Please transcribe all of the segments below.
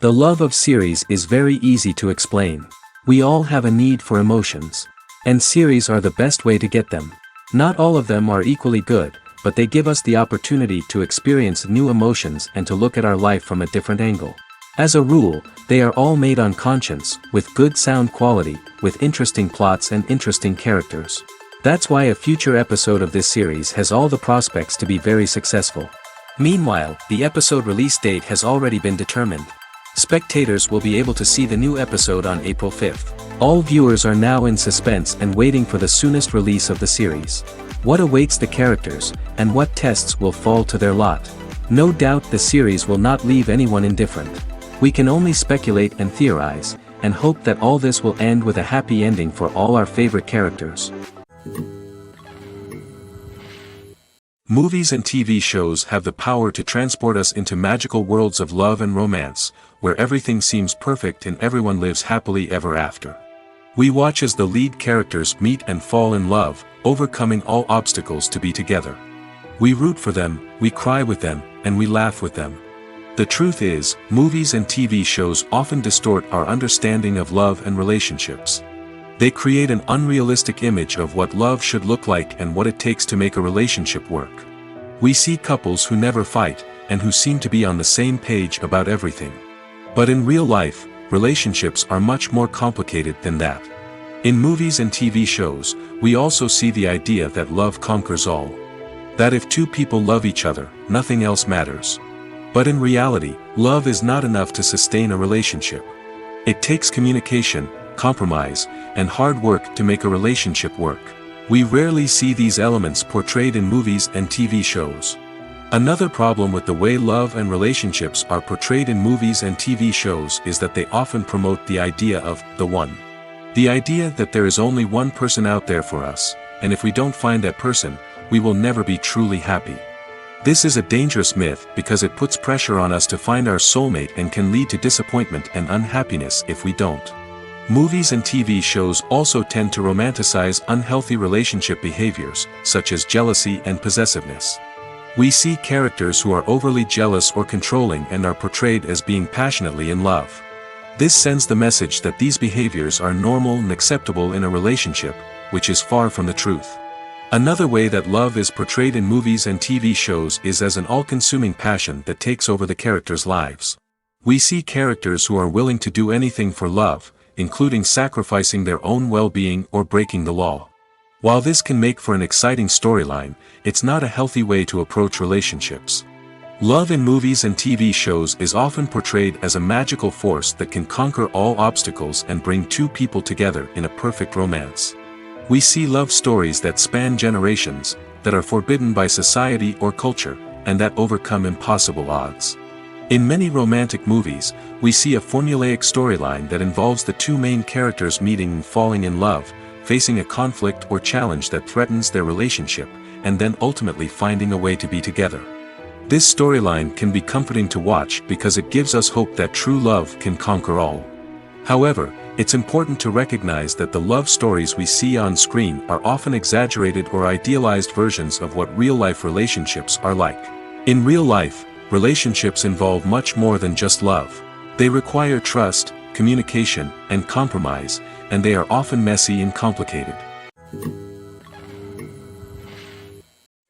The love of series is very easy to explain. We all have a need for emotions. And series are the best way to get them. Not all of them are equally good, but they give us the opportunity to experience new emotions and to look at our life from a different angle. As a rule, they are all made on conscience, with good sound quality, with interesting plots and interesting characters. That's why a future episode of this series has all the prospects to be very successful. Meanwhile, the episode release date has already been determined. Spectators will be able to see the new episode on April 5th. All viewers are now in suspense and waiting for the soonest release of the series. What awaits the characters, and what tests will fall to their lot? No doubt the series will not leave anyone indifferent. We can only speculate and theorize, and hope that all this will end with a happy ending for all our favorite characters. Movies and TV shows have the power to transport us into magical worlds of love and romance, where everything seems perfect and everyone lives happily ever after. We watch as the lead characters meet and fall in love, overcoming all obstacles to be together. We root for them, we cry with them, and we laugh with them. The truth is, movies and TV shows often distort our understanding of love and relationships. They create an unrealistic image of what love should look like and what it takes to make a relationship work. We see couples who never fight, and who seem to be on the same page about everything. But in real life, relationships are much more complicated than that. In movies and TV shows, we also see the idea that love conquers all. That if two people love each other, nothing else matters. But in reality, love is not enough to sustain a relationship. It takes communication, compromise, and hard work to make a relationship work. We rarely see these elements portrayed in movies and TV shows. Another problem with the way love and relationships are portrayed in movies and TV shows is that they often promote the idea of the one. The idea that there is only one person out there for us, and if we don't find that person, we will never be truly happy. This is a dangerous myth because it puts pressure on us to find our soulmate and can lead to disappointment and unhappiness if we don't. Movies and TV shows also tend to romanticize unhealthy relationship behaviors, such as jealousy and possessiveness. We see characters who are overly jealous or controlling and are portrayed as being passionately in love. This sends the message that these behaviors are normal and acceptable in a relationship, which is far from the truth. Another way that love is portrayed in movies and TV shows is as an all-consuming passion that takes over the characters' lives. We see characters who are willing to do anything for love, including sacrificing their own well-being or breaking the law. While this can make for an exciting storyline, it's not a healthy way to approach relationships. Love in movies and TV shows is often portrayed as a magical force that can conquer all obstacles and bring two people together in a perfect romance. We see love stories that span generations, that are forbidden by society or culture, and that overcome impossible odds. In many romantic movies, we see a formulaic storyline that involves the two main characters meeting and falling in love, facing a conflict or challenge that threatens their relationship, and then ultimately finding a way to be together. This storyline can be comforting to watch because it gives us hope that true love can conquer all. However, it's important to recognize that the love stories we see on screen are often exaggerated or idealized versions of what real-life relationships are like. In real life, relationships involve much more than just love. They require trust, communication, and compromise, and they are often messy and complicated.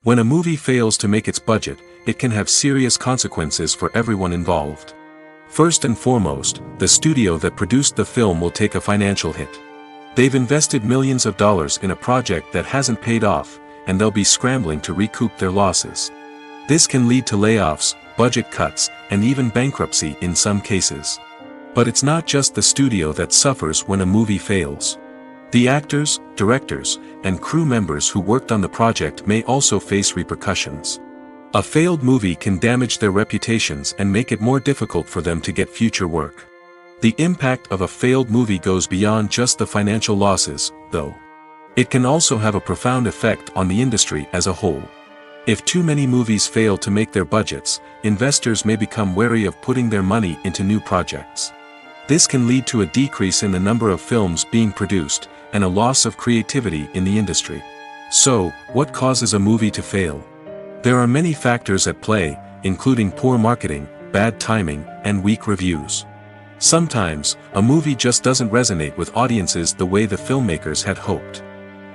When a movie fails to make its budget, it can have serious consequences for everyone involved. First and foremost, the studio that produced the film will take a financial hit. They've invested millions of dollars in a project that hasn't paid off, and they'll be scrambling to recoup their losses. This can lead to layoffs, budget cuts, and even bankruptcy in some cases. But it's not just the studio that suffers when a movie fails. The actors, directors, and crew members who worked on the project may also face repercussions. A failed movie can damage their reputations and make it more difficult for them to get future work. The impact of a failed movie goes beyond just the financial losses, though. It can also have a profound effect on the industry as a whole. If too many movies fail to make their budgets, investors may become wary of putting their money into new projects. This can lead to a decrease in the number of films being produced, and a loss of creativity in the industry. So, what causes a movie to fail? There are many factors at play, including poor marketing, bad timing, and weak reviews. Sometimes, a movie just doesn't resonate with audiences the way the filmmakers had hoped.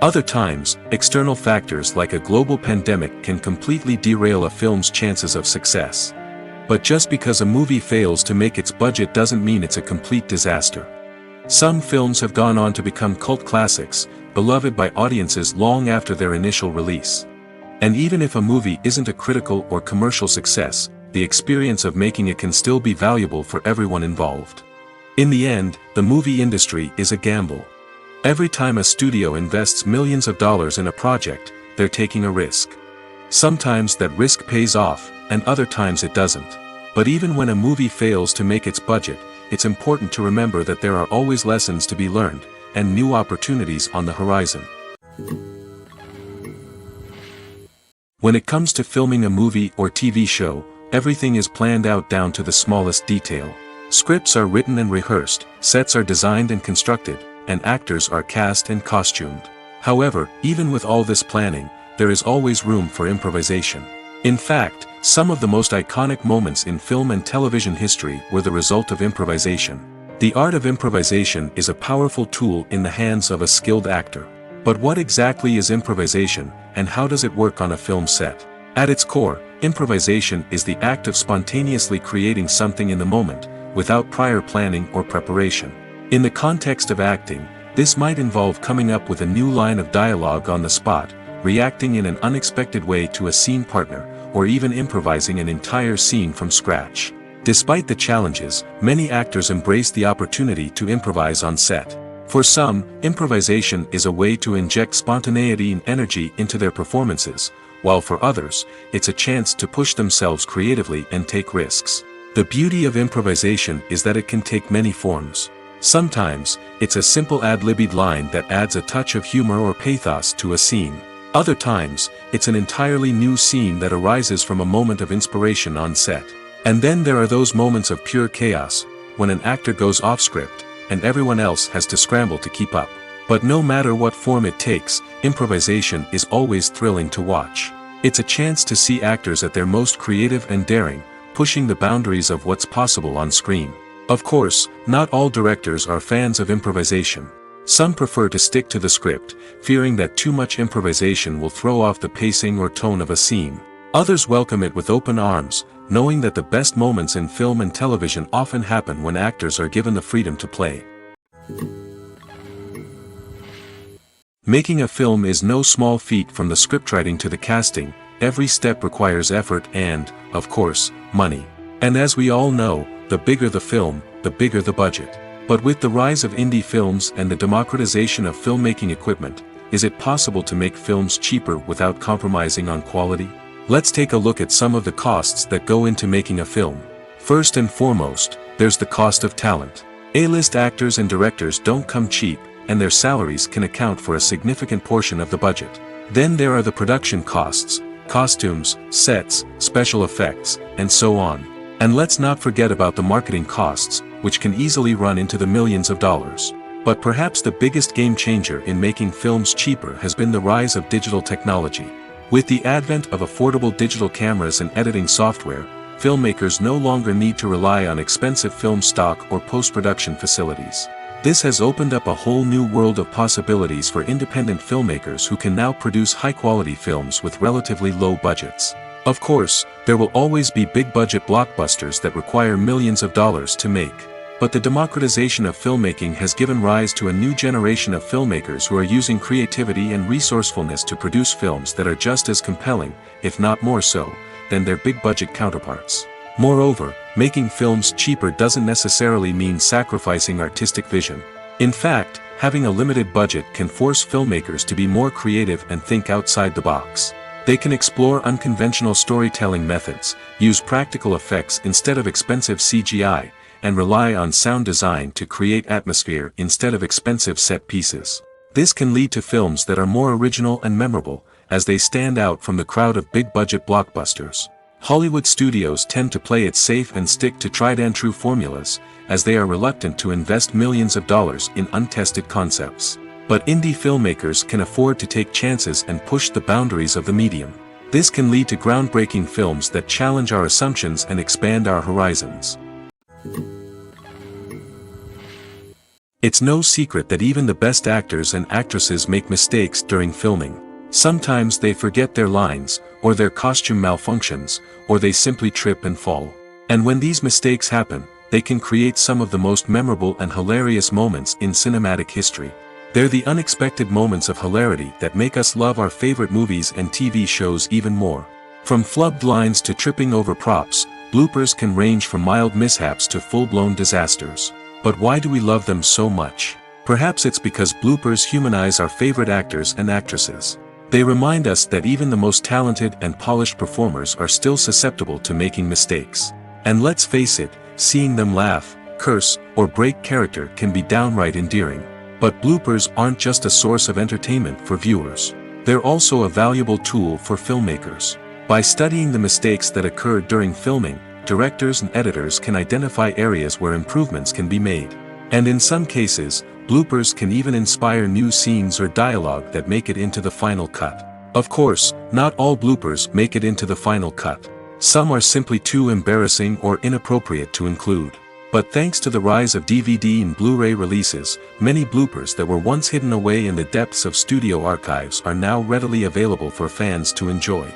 Other times, external factors like a global pandemic can completely derail a film's chances of success. But just because a movie fails to make its budget doesn't mean it's a complete disaster. Some films have gone on to become cult classics, beloved by audiences long after their initial release. And even if a movie isn't a critical or commercial success, the experience of making it can still be valuable for everyone involved. In the end, the movie industry is a gamble. Every time a studio invests millions of dollars in a project, they're taking a risk. Sometimes that risk pays off, and other times it doesn't. But even when a movie fails to make its budget, it's important to remember that there are always lessons to be learned, and new opportunities on the horizon. When it comes to filming a movie or TV show, everything is planned out down to the smallest detail. Scripts are written and rehearsed, sets are designed and constructed, and actors are cast and costumed. However, even with all this planning, there is always room for improvisation. In fact, some of the most iconic moments in film and television history were the result of improvisation. The art of improvisation is a powerful tool in the hands of a skilled actor. But what exactly is improvisation, and how does it work on a film set? At its core, improvisation is the act of spontaneously creating something in the moment, without prior planning or preparation. In the context of acting, this might involve coming up with a new line of dialogue on the spot, reacting in an unexpected way to a scene partner, or even improvising an entire scene from scratch. Despite the challenges, many actors embrace the opportunity to improvise on set. For some, improvisation is a way to inject spontaneity and energy into their performances, while for others, it's a chance to push themselves creatively and take risks. The beauty of improvisation is that it can take many forms. Sometimes, it's a simple ad-libbed line that adds a touch of humor or pathos to a scene. Other times, it's an entirely new scene that arises from a moment of inspiration on set. And then there are those moments of pure chaos, when an actor goes off script, and everyone else has to scramble to keep up. But no matter what form it takes, improvisation is always thrilling to watch. It's a chance to see actors at their most creative and daring, pushing the boundaries of what's possible on screen. Of course, not all directors are fans of improvisation. Some prefer to stick to the script, fearing that too much improvisation will throw off the pacing or tone of a scene. Others welcome it with open arms, knowing that the best moments in film and television often happen when actors are given the freedom to play. Making a film is no small feat. From the scriptwriting to the casting, every step requires effort and, of course, money. And as we all know, the bigger the film, the bigger the budget. But with the rise of indie films and the democratization of filmmaking equipment, is it possible to make films cheaper without compromising on quality? Let's take a look at some of the costs that go into making a film. First and foremost, there's the cost of talent. A-list actors and directors don't come cheap, and their salaries can account for a significant portion of the budget. Then there are the production costs, costumes, sets, special effects, and so on. And let's not forget about the marketing costs, which can easily run into the millions of dollars. But perhaps the biggest game changer in making films cheaper has been the rise of digital technology. With the advent of affordable digital cameras and editing software, filmmakers no longer need to rely on expensive film stock or post-production facilities. This has opened up a whole new world of possibilities for independent filmmakers who can now produce high-quality films with relatively low budgets. Of course, there will always be big-budget blockbusters that require millions of dollars to make. But the democratization of filmmaking has given rise to a new generation of filmmakers who are using creativity and resourcefulness to produce films that are just as compelling, if not more so, than their big-budget counterparts. Moreover, making films cheaper doesn't necessarily mean sacrificing artistic vision. In fact, having a limited budget can force filmmakers to be more creative and think outside the box. They can explore unconventional storytelling methods, use practical effects instead of expensive CGI, and rely on sound design to create atmosphere instead of expensive set pieces. This can lead to films that are more original and memorable, as they stand out from the crowd of big-budget blockbusters. Hollywood studios tend to play it safe and stick to tried-and-true formulas, as they are reluctant to invest millions of dollars in untested concepts. But indie filmmakers can afford to take chances and push the boundaries of the medium. This can lead to groundbreaking films that challenge our assumptions and expand our horizons. It's no secret that even the best actors and actresses make mistakes during filming. Sometimes they forget their lines, or their costume malfunctions, or they simply trip and fall. And when these mistakes happen, they can create some of the most memorable and hilarious moments in cinematic history. They're the unexpected moments of hilarity that make us love our favorite movies and TV shows even more. From flubbed lines to tripping over props, bloopers can range from mild mishaps to full-blown disasters. But why do we love them so much? Perhaps it's because bloopers humanize our favorite actors and actresses. They remind us that even the most talented and polished performers are still susceptible to making mistakes. And let's face it, seeing them laugh, curse, or break character can be downright endearing. But bloopers aren't just a source of entertainment for viewers. They're also a valuable tool for filmmakers. By studying the mistakes that occur during filming, directors and editors can identify areas where improvements can be made. And in some cases, bloopers can even inspire new scenes or dialogue that make it into the final cut. Of course, not all bloopers make it into the final cut. Some are simply too embarrassing or inappropriate to include. But thanks to the rise of DVD and Blu-ray releases, many bloopers that were once hidden away in the depths of studio archives are now readily available for fans to enjoy.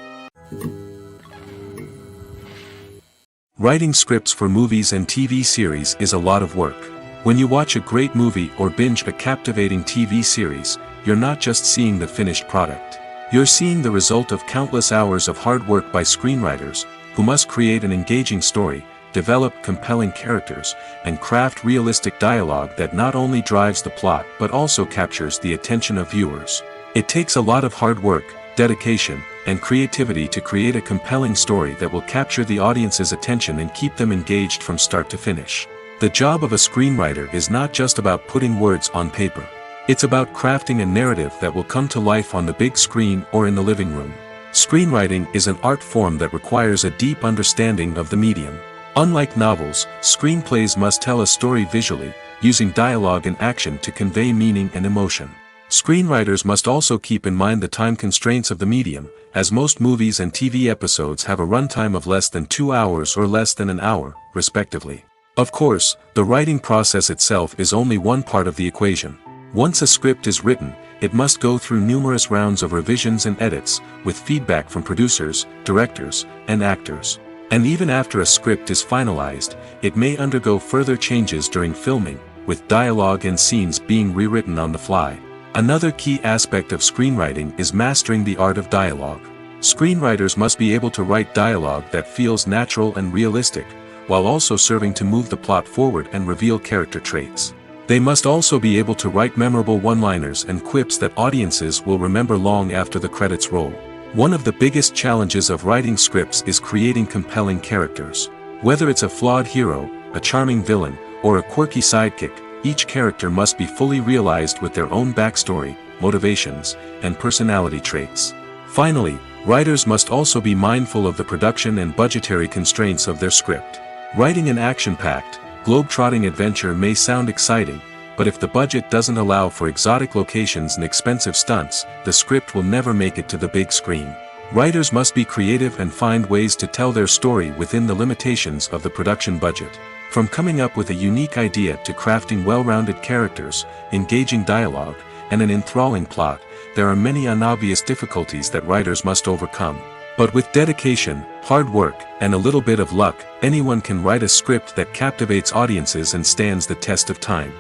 Writing scripts for movies and TV series is a lot of work. When you watch a great movie or binge a captivating TV series, you're not just seeing the finished product. You're seeing the result of countless hours of hard work by screenwriters, who must create an engaging story, develop compelling characters, and craft realistic dialogue that not only drives the plot but also captures the attention of viewers. It takes a lot of hard work, dedication, and creativity to create a compelling story that will capture the audience's attention and keep them engaged from start to finish. The job of a screenwriter is not just about putting words on paper. It's about crafting a narrative that will come to life on the big screen or in the living room. Screenwriting is an art form that requires a deep understanding of the medium. Unlike novels, screenplays must tell a story visually, using dialogue and action to convey meaning and emotion. Screenwriters must also keep in mind the time constraints of the medium, as most movies and TV episodes have a runtime of less than 2 hours or less than an hour, respectively. Of course, the writing process itself is only one part of the equation. Once a script is written, it must go through numerous rounds of revisions and edits, with feedback from producers, directors, and actors. And even after a script is finalized, it may undergo further changes during filming, with dialogue and scenes being rewritten on the fly. Another key aspect of screenwriting is mastering the art of dialogue. Screenwriters must be able to write dialogue that feels natural and realistic, while also serving to move the plot forward and reveal character traits. They must also be able to write memorable one-liners and quips that audiences will remember long after the credits roll. One of the biggest challenges of writing scripts is creating compelling characters. Whether it's a flawed hero, a charming villain, or a quirky sidekick, each character must be fully realized with their own backstory, motivations, and personality traits. Finally, writers must also be mindful of the production and budgetary constraints of their script. Writing an action-packed, globe-trotting adventure may sound exciting, but if the budget doesn't allow for exotic locations and expensive stunts, the script will never make it to the big screen. Writers must be creative and find ways to tell their story within the limitations of the production budget. From coming up with a unique idea to crafting well-rounded characters, engaging dialogue, and an enthralling plot, there are many unobvious difficulties that writers must overcome. But with dedication, hard work, and a little bit of luck, anyone can write a script that captivates audiences and stands the test of time.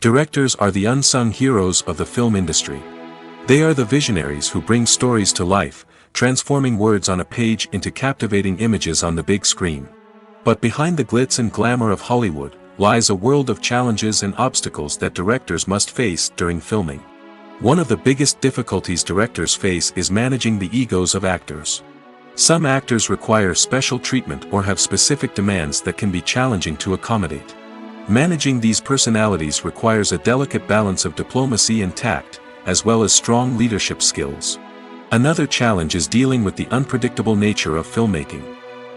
Directors are the unsung heroes of the film industry. They are the visionaries who bring stories to life, transforming words on a page into captivating images on the big screen. But behind the glitz and glamour of Hollywood, lies a world of challenges and obstacles that directors must face during filming. One of the biggest difficulties directors face is managing the egos of actors. Some actors require special treatment or have specific demands that can be challenging to accommodate. Managing these personalities requires a delicate balance of diplomacy and tact, as well as strong leadership skills. Another challenge is dealing with the unpredictable nature of filmmaking.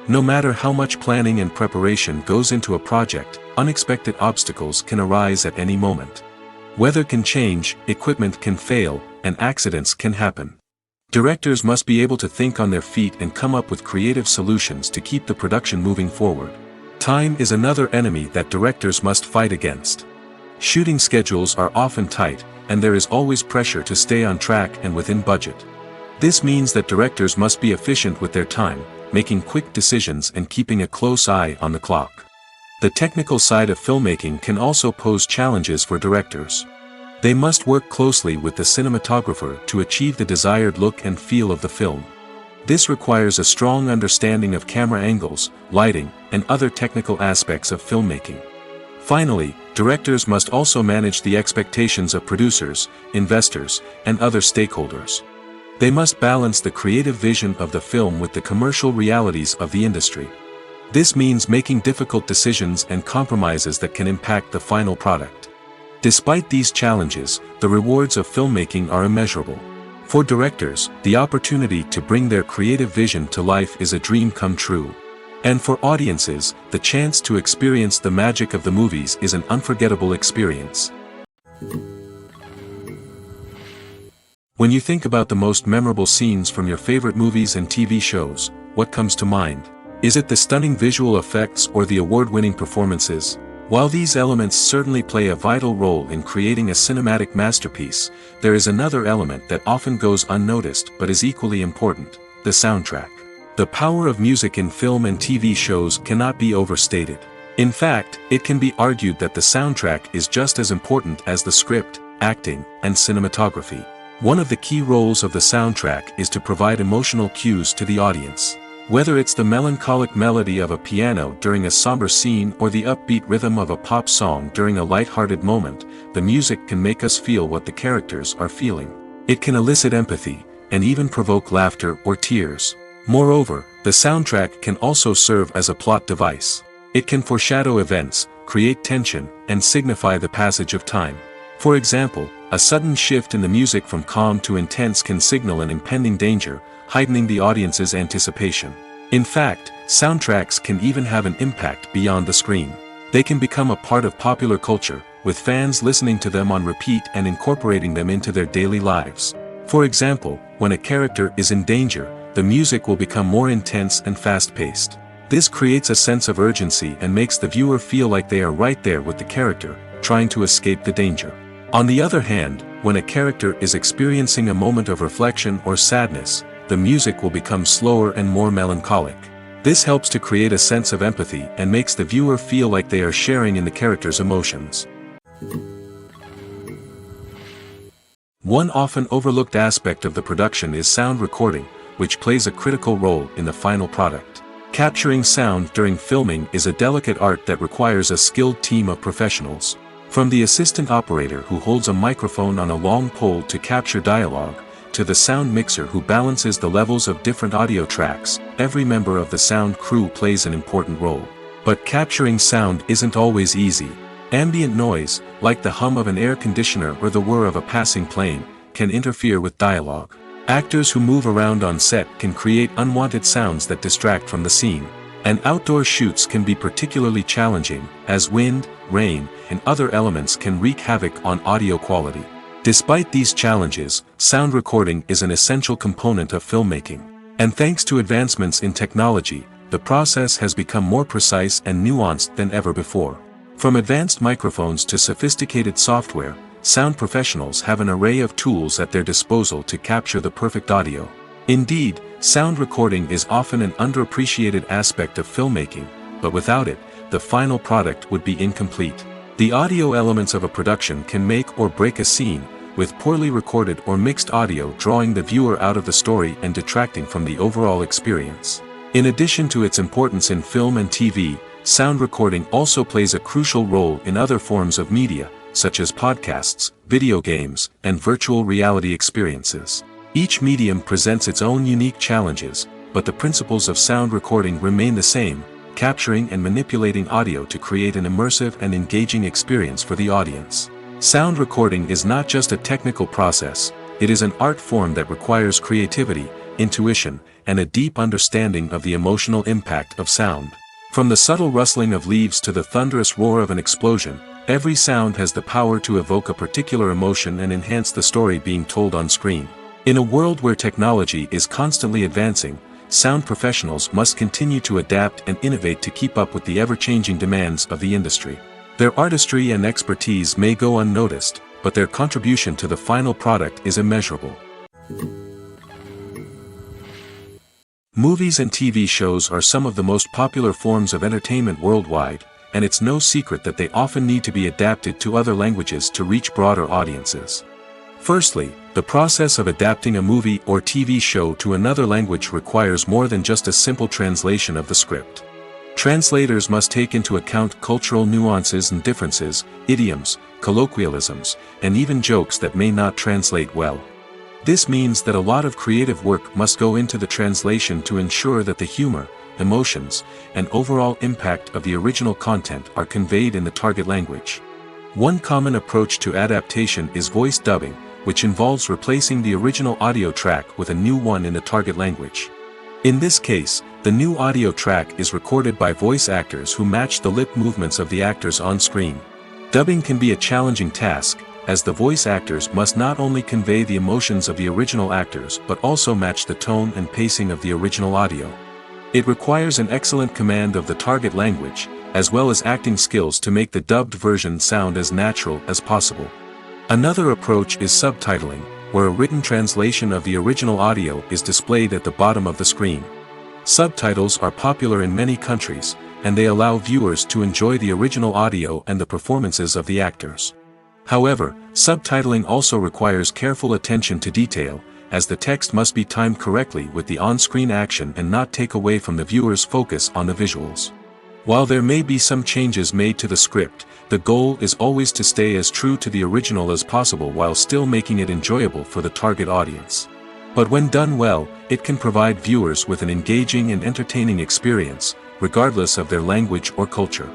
No matter how much planning and preparation goes into a project, unexpected obstacles can arise at any moment. Weather can change, equipment can fail, and accidents can happen. Directors must be able to think on their feet and come up with creative solutions to keep the production moving forward. Time is another enemy that directors must fight against. Shooting schedules are often tight, and there is always pressure to stay on track and within budget. This means that directors must be efficient with their time, making quick decisions and keeping a close eye on the clock. The technical side of filmmaking can also pose challenges for directors. They must work closely with the cinematographer to achieve the desired look and feel of the film. This requires a strong understanding of camera angles, lighting, and other technical aspects of filmmaking. Finally, directors must also manage the expectations of producers, investors, and other stakeholders. They must balance the creative vision of the film with the commercial realities of the industry. This means making difficult decisions and compromises that can impact the final product. Despite these challenges, the rewards of filmmaking are immeasurable. For directors, the opportunity to bring their creative vision to life is a dream come true. And for audiences, the chance to experience the magic of the movies is an unforgettable experience. When you think about the most memorable scenes from your favorite movies and TV shows, what comes to mind? Is it the stunning visual effects or the award-winning performances? While these elements certainly play a vital role in creating a cinematic masterpiece, there is another element that often goes unnoticed but is equally important: the soundtrack. The power of music in film and TV shows cannot be overstated. In fact, it can be argued that the soundtrack is just as important as the script, acting, and cinematography. One of the key roles of the soundtrack is to provide emotional cues to the audience. Whether it's the melancholic melody of a piano during a somber scene or the upbeat rhythm of a pop song during a light-hearted moment, the music can make us feel what the characters are feeling. It can elicit empathy, and even provoke laughter or tears. Moreover, the soundtrack can also serve as a plot device. It can foreshadow events, create tension, and signify the passage of time. For example, a sudden shift in the music from calm to intense can signal an impending danger, heightening the audience's anticipation. In fact, soundtracks can even have an impact beyond the screen. They can become a part of popular culture, with fans listening to them on repeat and incorporating them into their daily lives. For example, when a character is in danger, the music will become more intense and fast-paced. This creates a sense of urgency and makes the viewer feel like they are right there with the character, trying to escape the danger. On the other hand, when a character is experiencing a moment of reflection or sadness, the music will become slower and more melancholic. This helps to create a sense of empathy and makes the viewer feel like they are sharing in the character's emotions. One often overlooked aspect of the production is sound recording, which plays a critical role in the final product. Capturing sound during filming is a delicate art that requires a skilled team of professionals. From the assistant operator who holds a microphone on a long pole to capture dialogue, to the sound mixer who balances the levels of different audio tracks, every member of the sound crew plays an important role. But capturing sound isn't always easy. Ambient noise, like the hum of an air conditioner or the whir of a passing plane, can interfere with dialogue. Actors who move around on set can create unwanted sounds that distract from the scene. And outdoor shoots can be particularly challenging, as wind, rain, and other elements can wreak havoc on audio quality. Despite these challenges, sound recording is an essential component of filmmaking. And thanks to advancements in technology, the process has become more precise and nuanced than ever before. From advanced microphones to sophisticated software, sound professionals have an array of tools at their disposal to capture the perfect audio. Indeed, sound recording is often an underappreciated aspect of filmmaking, but without it, the final product would be incomplete. The audio elements of a production can make or break a scene, with poorly recorded or mixed audio drawing the viewer out of the story and detracting from the overall experience. In addition to its importance in film and TV, sound recording also plays a crucial role in other forms of media, such as podcasts, video games, and virtual reality experiences. Each medium presents its own unique challenges, but the principles of sound recording remain the same: capturing and manipulating audio to create an immersive and engaging experience for the audience. Sound recording is not just a technical process, it is an art form that requires creativity, intuition, and a deep understanding of the emotional impact of sound. From the subtle rustling of leaves to the thunderous roar of an explosion, every sound has the power to evoke a particular emotion and enhance the story being told on screen. In a world where technology is constantly advancing, sound professionals must continue to adapt and innovate to keep up with the ever-changing demands of the industry. Their artistry and expertise may go unnoticed, but their contribution to the final product is immeasurable. Movies and TV shows are some of the most popular forms of entertainment worldwide, and it's no secret that they often need to be adapted to other languages to reach broader audiences. Firstly, the process of adapting a movie or TV show to another language requires more than just a simple translation of the script. Translators must take into account cultural nuances and differences, idioms, colloquialisms, and even jokes that may not translate well. This means that a lot of creative work must go into the translation to ensure that the humor, emotions, and overall impact of the original content are conveyed in the target language. One common approach to adaptation is voice dubbing, which involves replacing the original audio track with a new one in the target language. In this case, the new audio track is recorded by voice actors who match the lip movements of the actors on screen. Dubbing can be a challenging task, as the voice actors must not only convey the emotions of the original actors but also match the tone and pacing of the original audio. It requires an excellent command of the target language, as well as acting skills to make the dubbed version sound as natural as possible. Another approach is subtitling, where a written translation of the original audio is displayed at the bottom of the screen. Subtitles are popular in many countries, and they allow viewers to enjoy the original audio and the performances of the actors. However, subtitling also requires careful attention to detail, as the text must be timed correctly with the on-screen action and not take away from the viewer's focus on the visuals. While there may be some changes made to the script, the goal is always to stay as true to the original as possible while still making it enjoyable for the target audience. But when done well, it can provide viewers with an engaging and entertaining experience, regardless of their language or culture.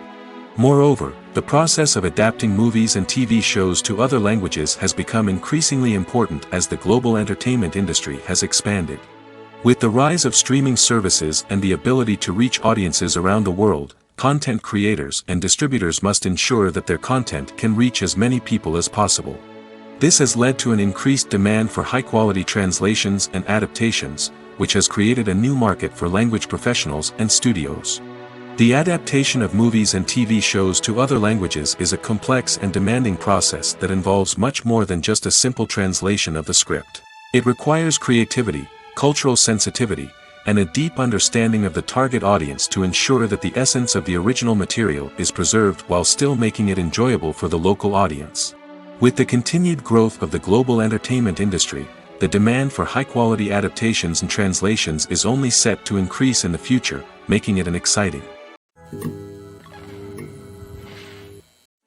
Moreover, the process of adapting movies and TV shows to other languages has become increasingly important as the global entertainment industry has expanded. With the rise of streaming services and the ability to reach audiences around the world, content creators and distributors must ensure that their content can reach as many people as possible. This has led to an increased demand for high-quality translations and adaptations, which has created a new market for language professionals and studios. The adaptation of movies and TV shows to other languages is a complex and demanding process that involves much more than just a simple translation of the script. It requires creativity, cultural sensitivity, and a deep understanding of the target audience to ensure that the essence of the original material is preserved while still making it enjoyable for the local audience. With the continued growth of the global entertainment industry, the demand for high-quality adaptations and translations is only set to increase in the future, making it an exciting.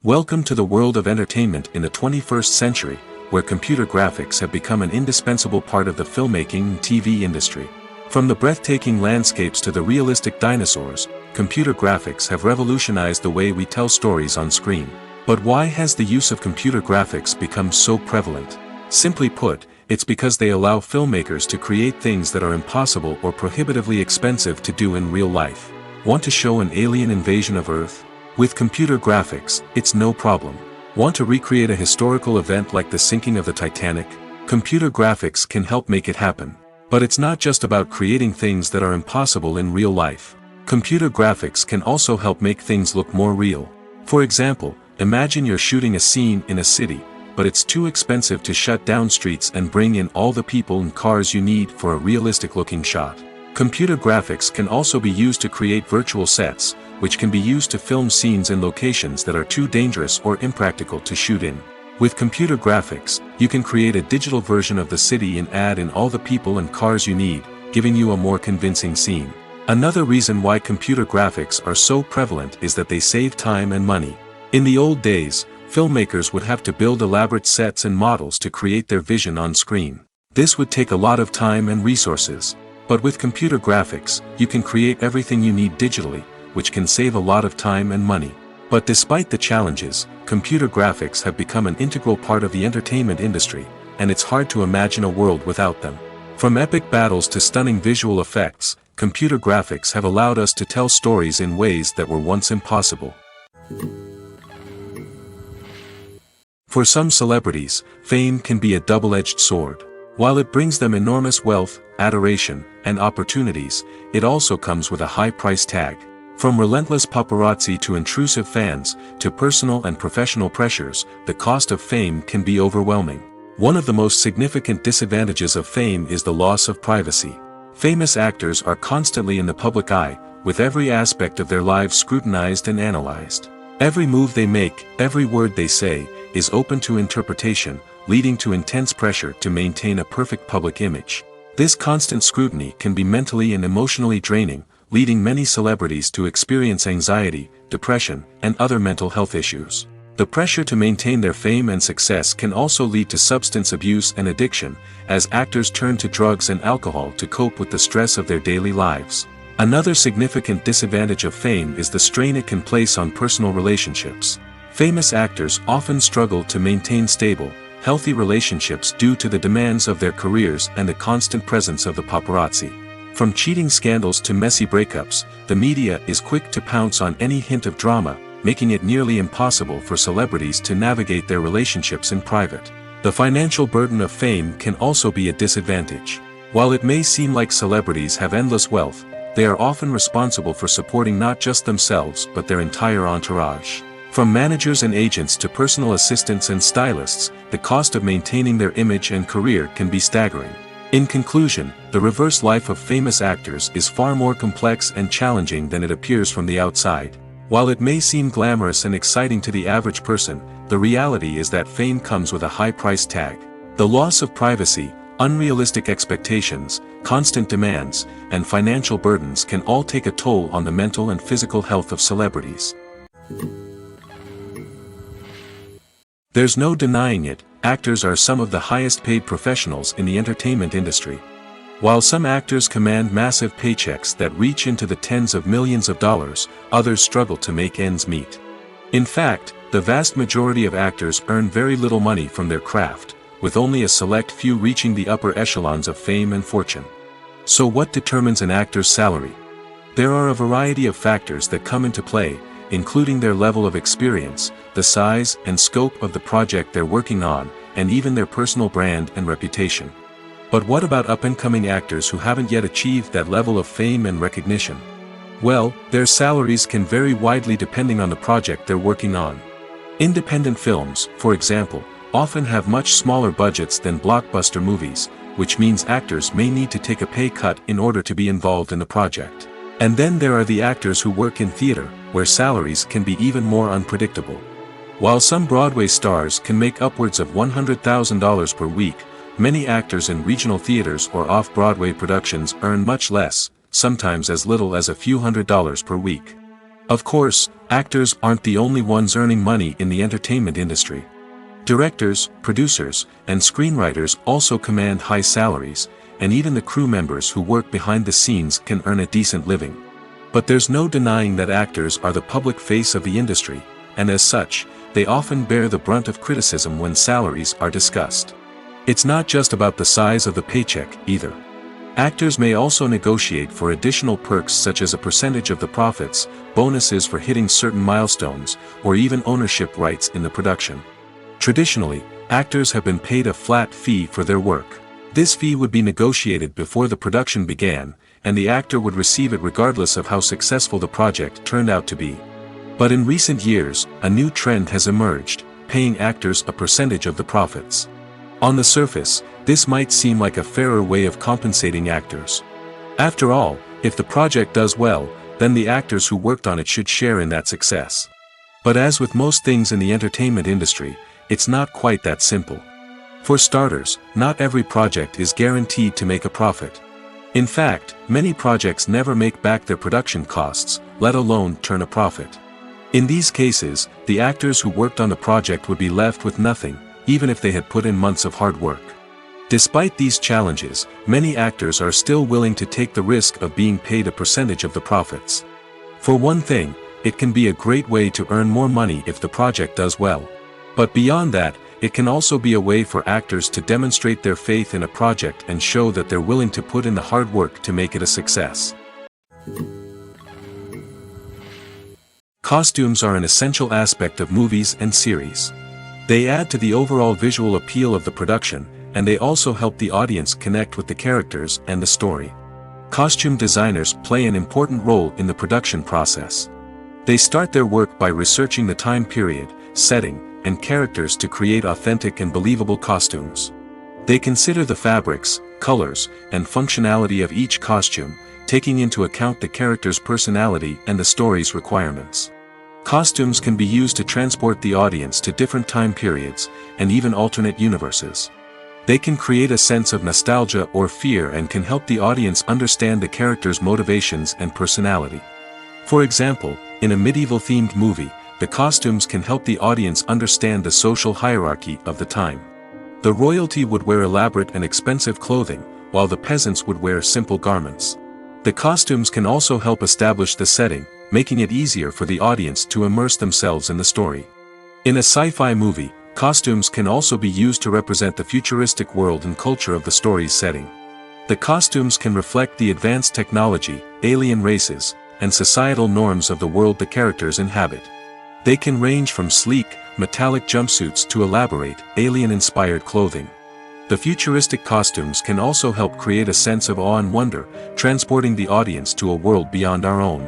Welcome to the world of entertainment in the 21st century, where computer graphics have become an indispensable part of the filmmaking and TV industry. From the breathtaking landscapes to the realistic dinosaurs, computer graphics have revolutionized the way we tell stories on screen. But why has the use of computer graphics become so prevalent? Simply put, it's because they allow filmmakers to create things that are impossible or prohibitively expensive to do in real life. Want to show an alien invasion of Earth? With computer graphics, it's no problem. Want to recreate a historical event like the sinking of the Titanic? Computer graphics can help make it happen. But it's not just about creating things that are impossible in real life. Computer graphics can also help make things look more real. For example, imagine you're shooting a scene in a city, but it's too expensive to shut down streets and bring in all the people and cars you need for a realistic-looking shot. Computer graphics can also be used to create virtual sets, which can be used to film scenes in locations that are too dangerous or impractical to shoot in. With computer graphics, you can create a digital version of the city and add in all the people and cars you need, giving you a more convincing scene. Another reason why computer graphics are so prevalent is that they save time and money. In the old days, filmmakers would have to build elaborate sets and models to create their vision on screen. This would take a lot of time and resources. But with computer graphics, you can create everything you need digitally, which can save a lot of time and money. But despite the challenges, computer graphics have become an integral part of the entertainment industry, and it's hard to imagine a world without them. From epic battles to stunning visual effects, computer graphics have allowed us to tell stories in ways that were once impossible. For some celebrities, fame can be a double-edged sword. While it brings them enormous wealth, adoration, and opportunities, it also comes with a high price tag. From relentless paparazzi to intrusive fans, to personal and professional pressures, the cost of fame can be overwhelming. One of the most significant disadvantages of fame is the loss of privacy. Famous actors are constantly in the public eye, with every aspect of their lives scrutinized and analyzed. Every move they make, every word they say, is open to interpretation, leading to intense pressure to maintain a perfect public image. This constant scrutiny can be mentally and emotionally draining, leading many celebrities to experience anxiety, depression, and other mental health issues. The pressure to maintain their fame and success can also lead to substance abuse and addiction, as actors turn to drugs and alcohol to cope with the stress of their daily lives. Another significant disadvantage of fame is the strain it can place on personal relationships. Famous actors often struggle to maintain stable, healthy relationships due to the demands of their careers and the constant presence of the paparazzi. From cheating scandals to messy breakups, the media is quick to pounce on any hint of drama, making it nearly impossible for celebrities to navigate their relationships in private. The financial burden of fame can also be a disadvantage. While it may seem like celebrities have endless wealth, they are often responsible for supporting not just themselves but their entire entourage. From managers and agents to personal assistants and stylists, the cost of maintaining their image and career can be staggering. In conclusion, the reverse life of famous actors is far more complex and challenging than it appears from the outside. While it may seem glamorous and exciting to the average person, the reality is that fame comes with a high price tag. The loss of privacy, unrealistic expectations, constant demands, and financial burdens can all take a toll on the mental and physical health of celebrities. There's no denying it, actors are some of the highest paid professionals in the entertainment industry. While some actors command massive paychecks that reach into the tens of millions of dollars, others struggle to make ends meet. In fact, the vast majority of actors earn very little money from their craft, with only a select few reaching the upper echelons of fame and fortune. So what determines an actor's salary? There are a variety of factors that come into play, including their level of experience, the size and scope of the project they're working on, and even their personal brand and reputation. But what about up-and-coming actors who haven't yet achieved that level of fame and recognition? Well, their salaries can vary widely depending on the project they're working on. Independent films, for example, often have much smaller budgets than blockbuster movies, which means actors may need to take a pay cut in order to be involved in the project. And then there are the actors who work in theater, where salaries can be even more unpredictable. While some Broadway stars can make upwards of $100,000 per week, many actors in regional theaters or off-Broadway productions earn much less, sometimes as little as a few $100s per week. Of course, actors aren't the only ones earning money in the entertainment industry. Directors, producers, and screenwriters also command high salaries, and even the crew members who work behind the scenes can earn a decent living. But there's no denying that actors are the public face of the industry, and as such, they often bear the brunt of criticism when salaries are discussed. It's not just about the size of the paycheck, either. Actors may also negotiate for additional perks such as a percentage of the profits, bonuses for hitting certain milestones, or even ownership rights in the production. Traditionally, actors have been paid a flat fee for their work. This fee would be negotiated before the production began, and the actor would receive it regardless of how successful the project turned out to be. But in recent years, a new trend has emerged, paying actors a percentage of the profits. On the surface, this might seem like a fairer way of compensating actors. After all, if the project does well, then the actors who worked on it should share in that success. But as with most things in the entertainment industry, it's not quite that simple. For starters, not every project is guaranteed to make a profit. In fact, many projects never make back their production costs, let alone turn a profit. In these cases, the actors who worked on the project would be left with nothing, even if they had put in months of hard work. Despite these challenges, many actors are still willing to take the risk of being paid a percentage of the profits. For one thing, it can be a great way to earn more money if the project does well. But beyond that, it can also be a way for actors to demonstrate their faith in a project and show that they're willing to put in the hard work to make it a success. Costumes are an essential aspect of movies and series. They add to the overall visual appeal of the production, and they also help the audience connect with the characters and the story. Costume designers play an important role in the production process. They start their work by researching the time period, setting, and characters to create authentic and believable costumes. They consider the fabrics, colors, and functionality of each costume, taking into account the character's personality and the story's requirements. Costumes can be used to transport the audience to different time periods, and even alternate universes. They can create a sense of nostalgia or fear and can help the audience understand the character's motivations and personality. For example, in a medieval-themed movie, the costumes can help the audience understand the social hierarchy of the time. The royalty would wear elaborate and expensive clothing, while the peasants would wear simple garments. The costumes can also help establish the setting, making it easier for the audience to immerse themselves in the story. In a sci-fi movie, costumes can also be used to represent the futuristic world and culture of the story's setting. The costumes can reflect the advanced technology, alien races, and societal norms of the world the characters inhabit. They can range from sleek, metallic jumpsuits to elaborate, alien-inspired clothing. The futuristic costumes can also help create a sense of awe and wonder, transporting the audience to a world beyond our own.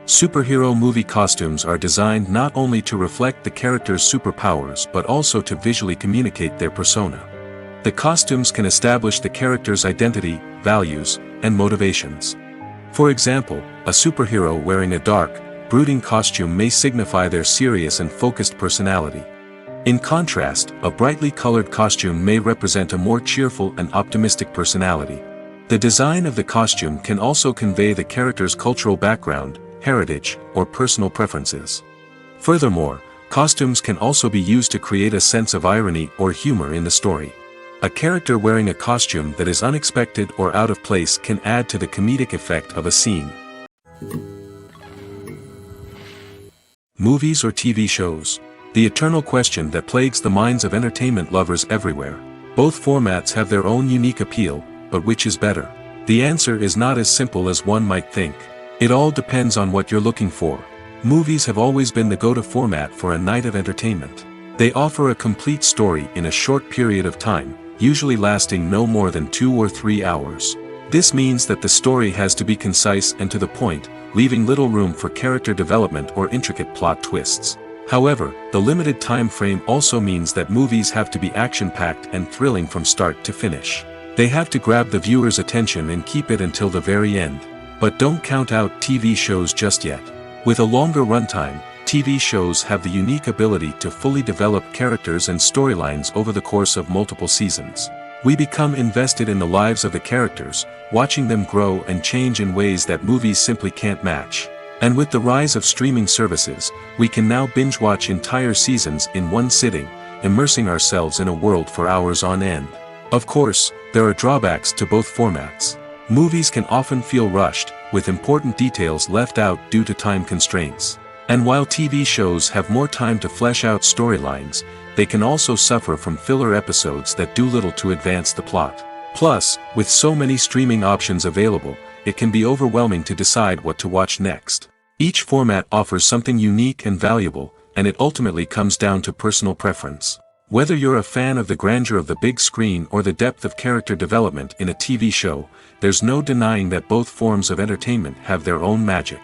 Superhero movie costumes are designed not only to reflect the character's superpowers but also to visually communicate their persona. The costumes can establish the character's identity, values, and motivations. For example, a superhero wearing a dark, brooding costume may signify their serious and focused personality. In contrast, a brightly colored costume may represent a more cheerful and optimistic personality. The design of the costume can also convey the character's cultural background, heritage, or personal preferences. Furthermore, costumes can also be used to create a sense of irony or humor in the story. A character wearing a costume that is unexpected or out of place can add to the comedic effect of a scene. Movies or TV shows? The eternal question that plagues the minds of entertainment lovers everywhere. Both formats have their own unique appeal, but which is better? The answer is not as simple as one might think. It all depends on what you're looking for. Movies have always been the go-to format for a night of entertainment. They offer a complete story in a short period of time, usually lasting no more than 2 or 3 hours. This means that the story has to be concise and to the point, leaving little room for character development or intricate plot twists. However, the limited time frame also means that movies have to be action-packed and thrilling from start to finish. They have to grab the viewer's attention and keep it until the very end. But don't count out TV shows just yet. With a longer runtime, TV shows have the unique ability to fully develop characters and storylines over the course of multiple seasons. We become invested in the lives of the characters, watching them grow and change in ways that movies simply can't match. And with the rise of streaming services, we can now binge-watch entire seasons in one sitting, immersing ourselves in a world for hours on end. Of course, there are drawbacks to both formats. Movies can often feel rushed, with important details left out due to time constraints. And while TV shows have more time to flesh out storylines, they can also suffer from filler episodes that do little to advance the plot. Plus, with so many streaming options available, it can be overwhelming to decide what to watch next. Each format offers something unique and valuable, and it ultimately comes down to personal preference. Whether you're a fan of the grandeur of the big screen or the depth of character development in a TV show, there's no denying that both forms of entertainment have their own magic.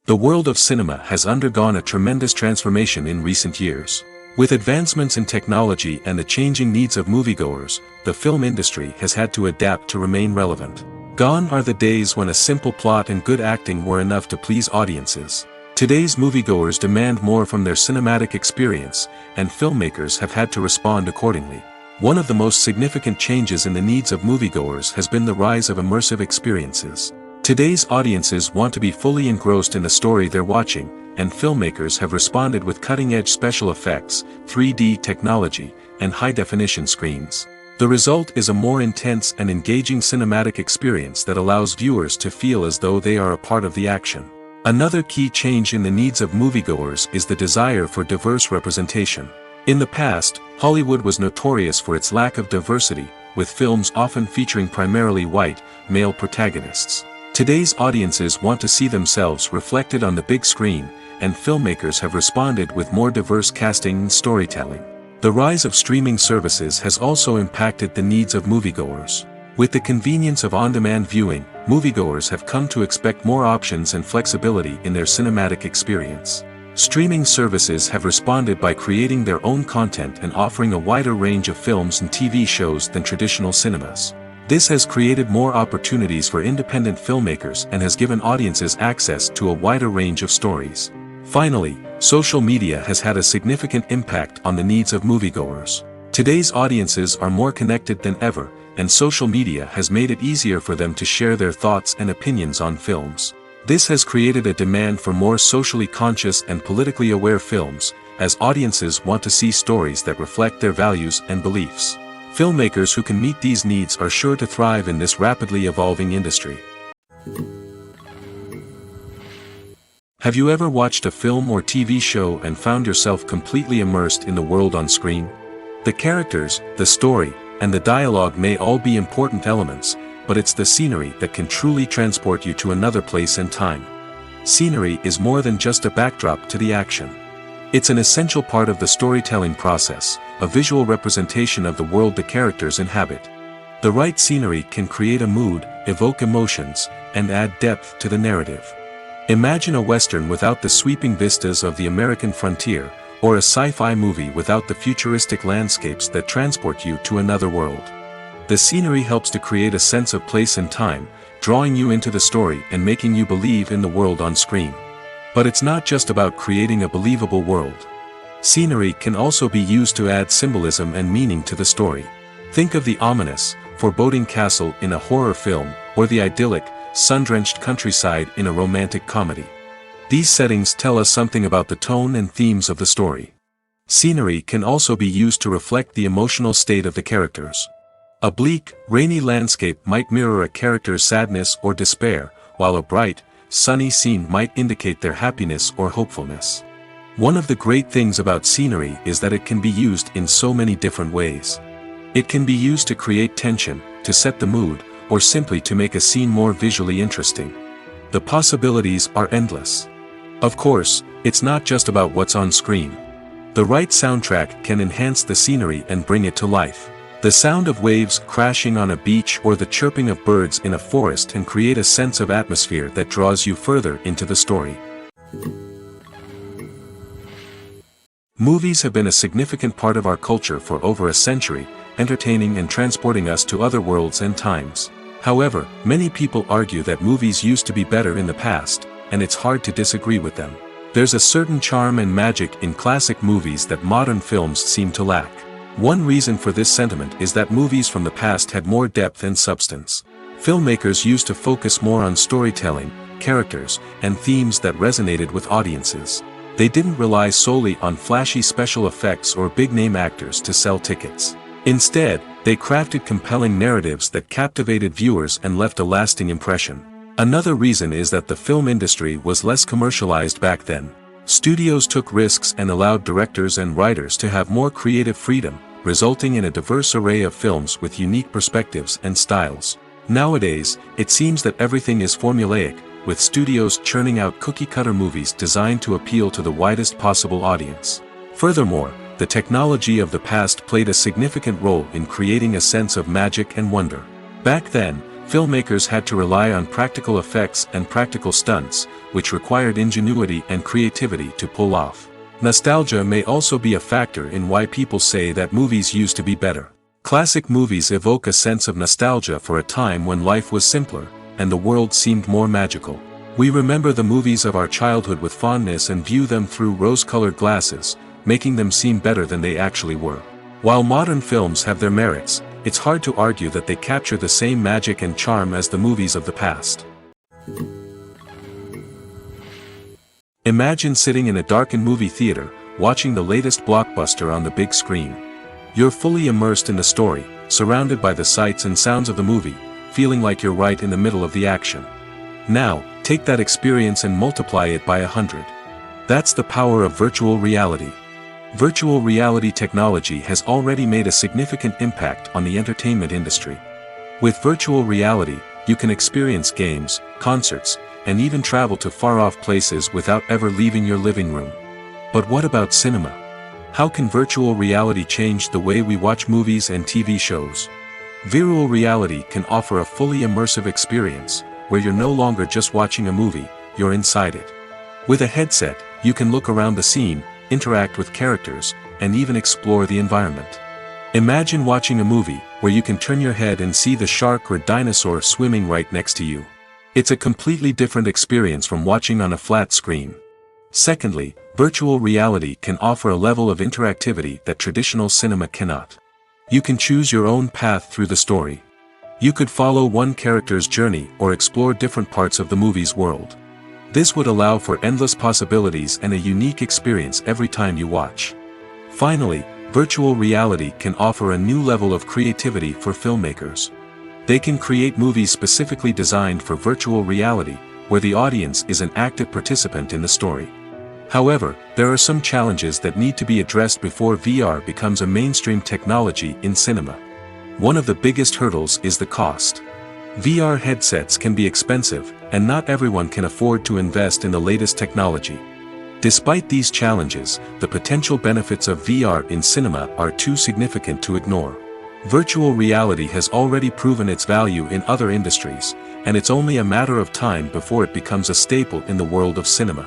The world of cinema has undergone a tremendous transformation in recent years. With advancements in technology and the changing needs of moviegoers, the film industry has had to adapt to remain relevant. Gone are the days when a simple plot and good acting were enough to please audiences. Today's moviegoers demand more from their cinematic experience, and filmmakers have had to respond accordingly. One of the most significant changes in the needs of moviegoers has been the rise of immersive experiences. Today's audiences want to be fully engrossed in the story they're watching, and filmmakers have responded with cutting-edge special effects, 3D technology, and high-definition screens. The result is a more intense and engaging cinematic experience that allows viewers to feel as though they are a part of the action. Another key change in the needs of moviegoers is the desire for diverse representation. In the past, Hollywood was notorious for its lack of diversity, with films often featuring primarily white, male protagonists. Today's audiences want to see themselves reflected on the big screen, and filmmakers have responded with more diverse casting and storytelling. The rise of streaming services has also impacted the needs of moviegoers. With the convenience of on-demand viewing, moviegoers have come to expect more options and flexibility in their cinematic experience. Streaming services have responded by creating their own content and offering a wider range of films and TV shows than traditional cinemas. This has created more opportunities for independent filmmakers and has given audiences access to a wider range of stories. Finally, social media has had a significant impact on the needs of moviegoers. Today's audiences are more connected than ever, and social media has made it easier for them to share their thoughts and opinions on films. This has created a demand for more socially conscious and politically aware films, as audiences want to see stories that reflect their values and beliefs. Filmmakers who can meet these needs are sure to thrive in this rapidly evolving industry. Have you ever watched a film or TV show and found yourself completely immersed in the world on screen? The characters, the story, and the dialogue may all be important elements, but it's the scenery that can truly transport you to another place and time. Scenery is more than just a backdrop to the action. It's an essential part of the storytelling process, a visual representation of the world the characters inhabit. The right scenery can create a mood, evoke emotions, and add depth to the narrative. Imagine a Western without the sweeping vistas of the American frontier, or a sci-fi movie without the futuristic landscapes that transport you to another world. The scenery helps to create a sense of place and time, drawing you into the story and making you believe in the world on screen. But it's not just about creating a believable world. Scenery can also be used to add symbolism and meaning to the story. Think of the ominous, foreboding castle in a horror film, or the idyllic, sun-drenched countryside in a romantic comedy. These settings tell us something about the tone and themes of the story. Scenery can also be used to reflect the emotional state of the characters. A bleak, rainy landscape might mirror a character's sadness or despair, while a bright, sunny scene might indicate their happiness or hopefulness. One of the great things about scenery is that it can be used in so many different ways. It can be used to create tension, to set the mood, or simply to make a scene more visually interesting. The possibilities are endless. Of course, it's not just about what's on screen. The right soundtrack can enhance the scenery and bring it to life. The sound of waves crashing on a beach or the chirping of birds in a forest can create a sense of atmosphere that draws you further into the story. Movies have been a significant part of our culture for over a century, entertaining and transporting us to other worlds and times. However, many people argue that movies used to be better in the past, and it's hard to disagree with them. There's a certain charm and magic in classic movies that modern films seem to lack. One reason for this sentiment is that movies from the past had more depth and substance. Filmmakers used to focus more on storytelling, characters, and themes that resonated with audiences. They didn't rely solely on flashy special effects or big-name actors to sell tickets. Instead, they crafted compelling narratives that captivated viewers and left a lasting impression. Another reason is that the film industry was less commercialized back then. Studios took risks and allowed directors and writers to have more creative freedom, resulting in a diverse array of films with unique perspectives and styles. Nowadays, it seems that everything is formulaic, with studios churning out cookie-cutter movies designed to appeal to the widest possible audience. Furthermore, the technology of the past played a significant role in creating a sense of magic and wonder. Back then, filmmakers had to rely on practical effects and practical stunts, which required ingenuity and creativity to pull off. Nostalgia may also be a factor in why people say that movies used to be better. Classic movies evoke a sense of nostalgia for a time when life was simpler, and the world seemed more magical. We remember the movies of our childhood with fondness and view them through rose-colored glasses, making them seem better than they actually were. While modern films have their merits, it's hard to argue that they capture the same magic and charm as the movies of the past. Imagine sitting in a darkened movie theater, watching the latest blockbuster on the big screen. You're fully immersed in the story, surrounded by the sights and sounds of the movie, feeling like you're right in the middle of the action. Now, take that experience and multiply it by 100. That's the power of virtual reality. Virtual reality technology has already made a significant impact on the entertainment industry. With virtual reality, you can experience games, concerts, and even travel to far-off places without ever leaving your living room. But what about cinema? How can virtual reality change the way we watch movies and TV shows? Virtual reality can offer a fully immersive experience, where you're no longer just watching a movie, you're inside it. With a headset, you can look around the scene, interact with characters, and even explore the environment. Imagine watching a movie, where you can turn your head and see the shark or dinosaur swimming right next to you. It's a completely different experience from watching on a flat screen. Secondly, virtual reality can offer a level of interactivity that traditional cinema cannot. You can choose your own path through the story. You could follow one character's journey or explore different parts of the movie's world. This would allow for endless possibilities and a unique experience every time you watch. Finally, virtual reality can offer a new level of creativity for filmmakers. They can create movies specifically designed for virtual reality, where the audience is an active participant in the story. However, there are some challenges that need to be addressed before VR becomes a mainstream technology in cinema. One of the biggest hurdles is the cost. VR headsets can be expensive, and not everyone can afford to invest in the latest technology. Despite these challenges, the potential benefits of VR in cinema are too significant to ignore. Virtual reality has already proven its value in other industries, and it's only a matter of time before it becomes a staple in the world of cinema.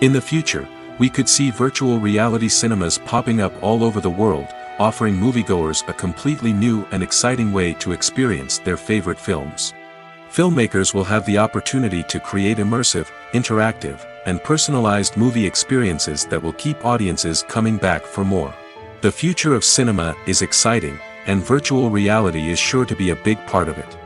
In the future, we could see virtual reality cinemas popping up all over the world, offering moviegoers a completely new and exciting way to experience their favorite films. Filmmakers will have the opportunity to create immersive, interactive, and personalized movie experiences that will keep audiences coming back for more. The future of cinema is exciting, and virtual reality is sure to be a big part of it.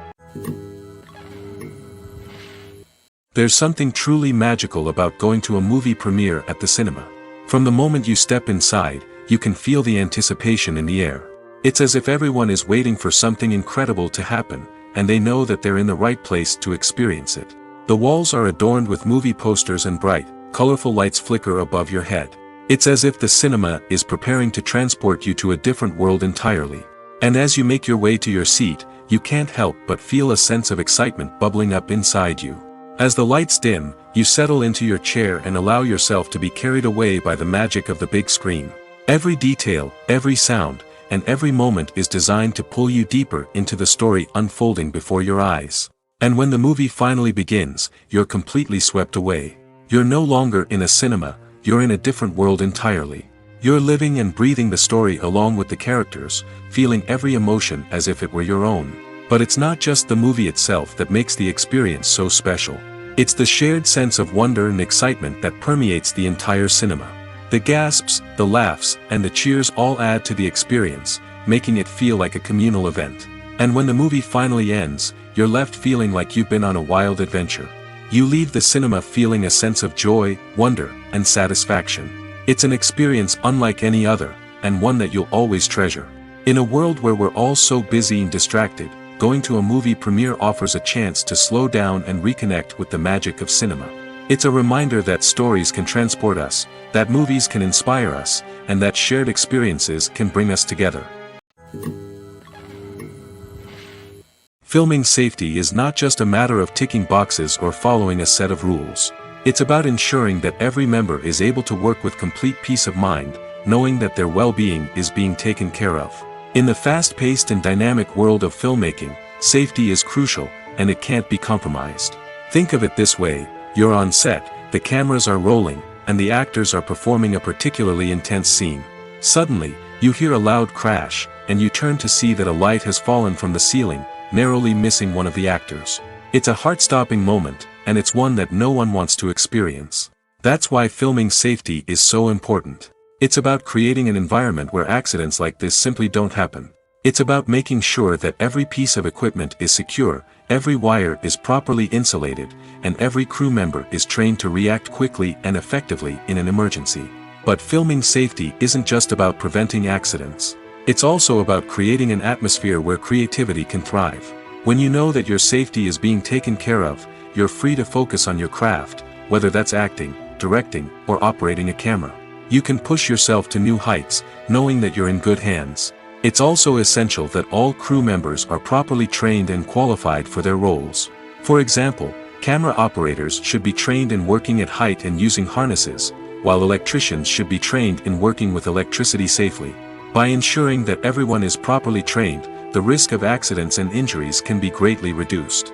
There's something truly magical about going to a movie premiere at the cinema. From the moment you step inside, you can feel the anticipation in the air. It's as if everyone is waiting for something incredible to happen, and they know that they're in the right place to experience it. The walls are adorned with movie posters and bright, colorful lights flicker above your head. It's as if the cinema is preparing to transport you to a different world entirely. And as you make your way to your seat, you can't help but feel a sense of excitement bubbling up inside you. As the lights dim, you settle into your chair and allow yourself to be carried away by the magic of the big screen. Every detail, every sound, and every moment is designed to pull you deeper into the story unfolding before your eyes. And when the movie finally begins, you're completely swept away. You're no longer in a cinema, you're in a different world entirely. You're living and breathing the story along with the characters, feeling every emotion as if it were your own. But it's not just the movie itself that makes the experience so special. It's the shared sense of wonder and excitement that permeates the entire cinema. The gasps, the laughs, and the cheers all add to the experience, making it feel like a communal event. And when the movie finally ends, you're left feeling like you've been on a wild adventure. You leave the cinema feeling a sense of joy, wonder, and satisfaction. It's an experience unlike any other, and one that you'll always treasure. In a world where we're all so busy and distracted, going to a movie premiere offers a chance to slow down and reconnect with the magic of cinema. It's a reminder that stories can transport us, that movies can inspire us, and that shared experiences can bring us together. Filming safety is not just a matter of ticking boxes or following a set of rules. It's about ensuring that every member is able to work with complete peace of mind, knowing that their well-being is being taken care of. In the fast-paced and dynamic world of filmmaking, safety is crucial, and it can't be compromised. Think of it this way: you're on set, the cameras are rolling, and the actors are performing a particularly intense scene. Suddenly, you hear a loud crash, and you turn to see that a light has fallen from the ceiling, narrowly missing one of the actors. It's a heart-stopping moment, and it's one that no one wants to experience. That's why filming safety is so important. It's about creating an environment where accidents like this simply don't happen. It's about making sure that every piece of equipment is secure, every wire is properly insulated, and every crew member is trained to react quickly and effectively in an emergency. But filming safety isn't just about preventing accidents. It's also about creating an atmosphere where creativity can thrive. When you know that your safety is being taken care of, you're free to focus on your craft, whether that's acting, directing, or operating a camera. You can push yourself to new heights, knowing that you're in good hands. It's also essential that all crew members are properly trained and qualified for their roles. For example, camera operators should be trained in working at height and using harnesses, while electricians should be trained in working with electricity safely. By ensuring that everyone is properly trained, the risk of accidents and injuries can be greatly reduced.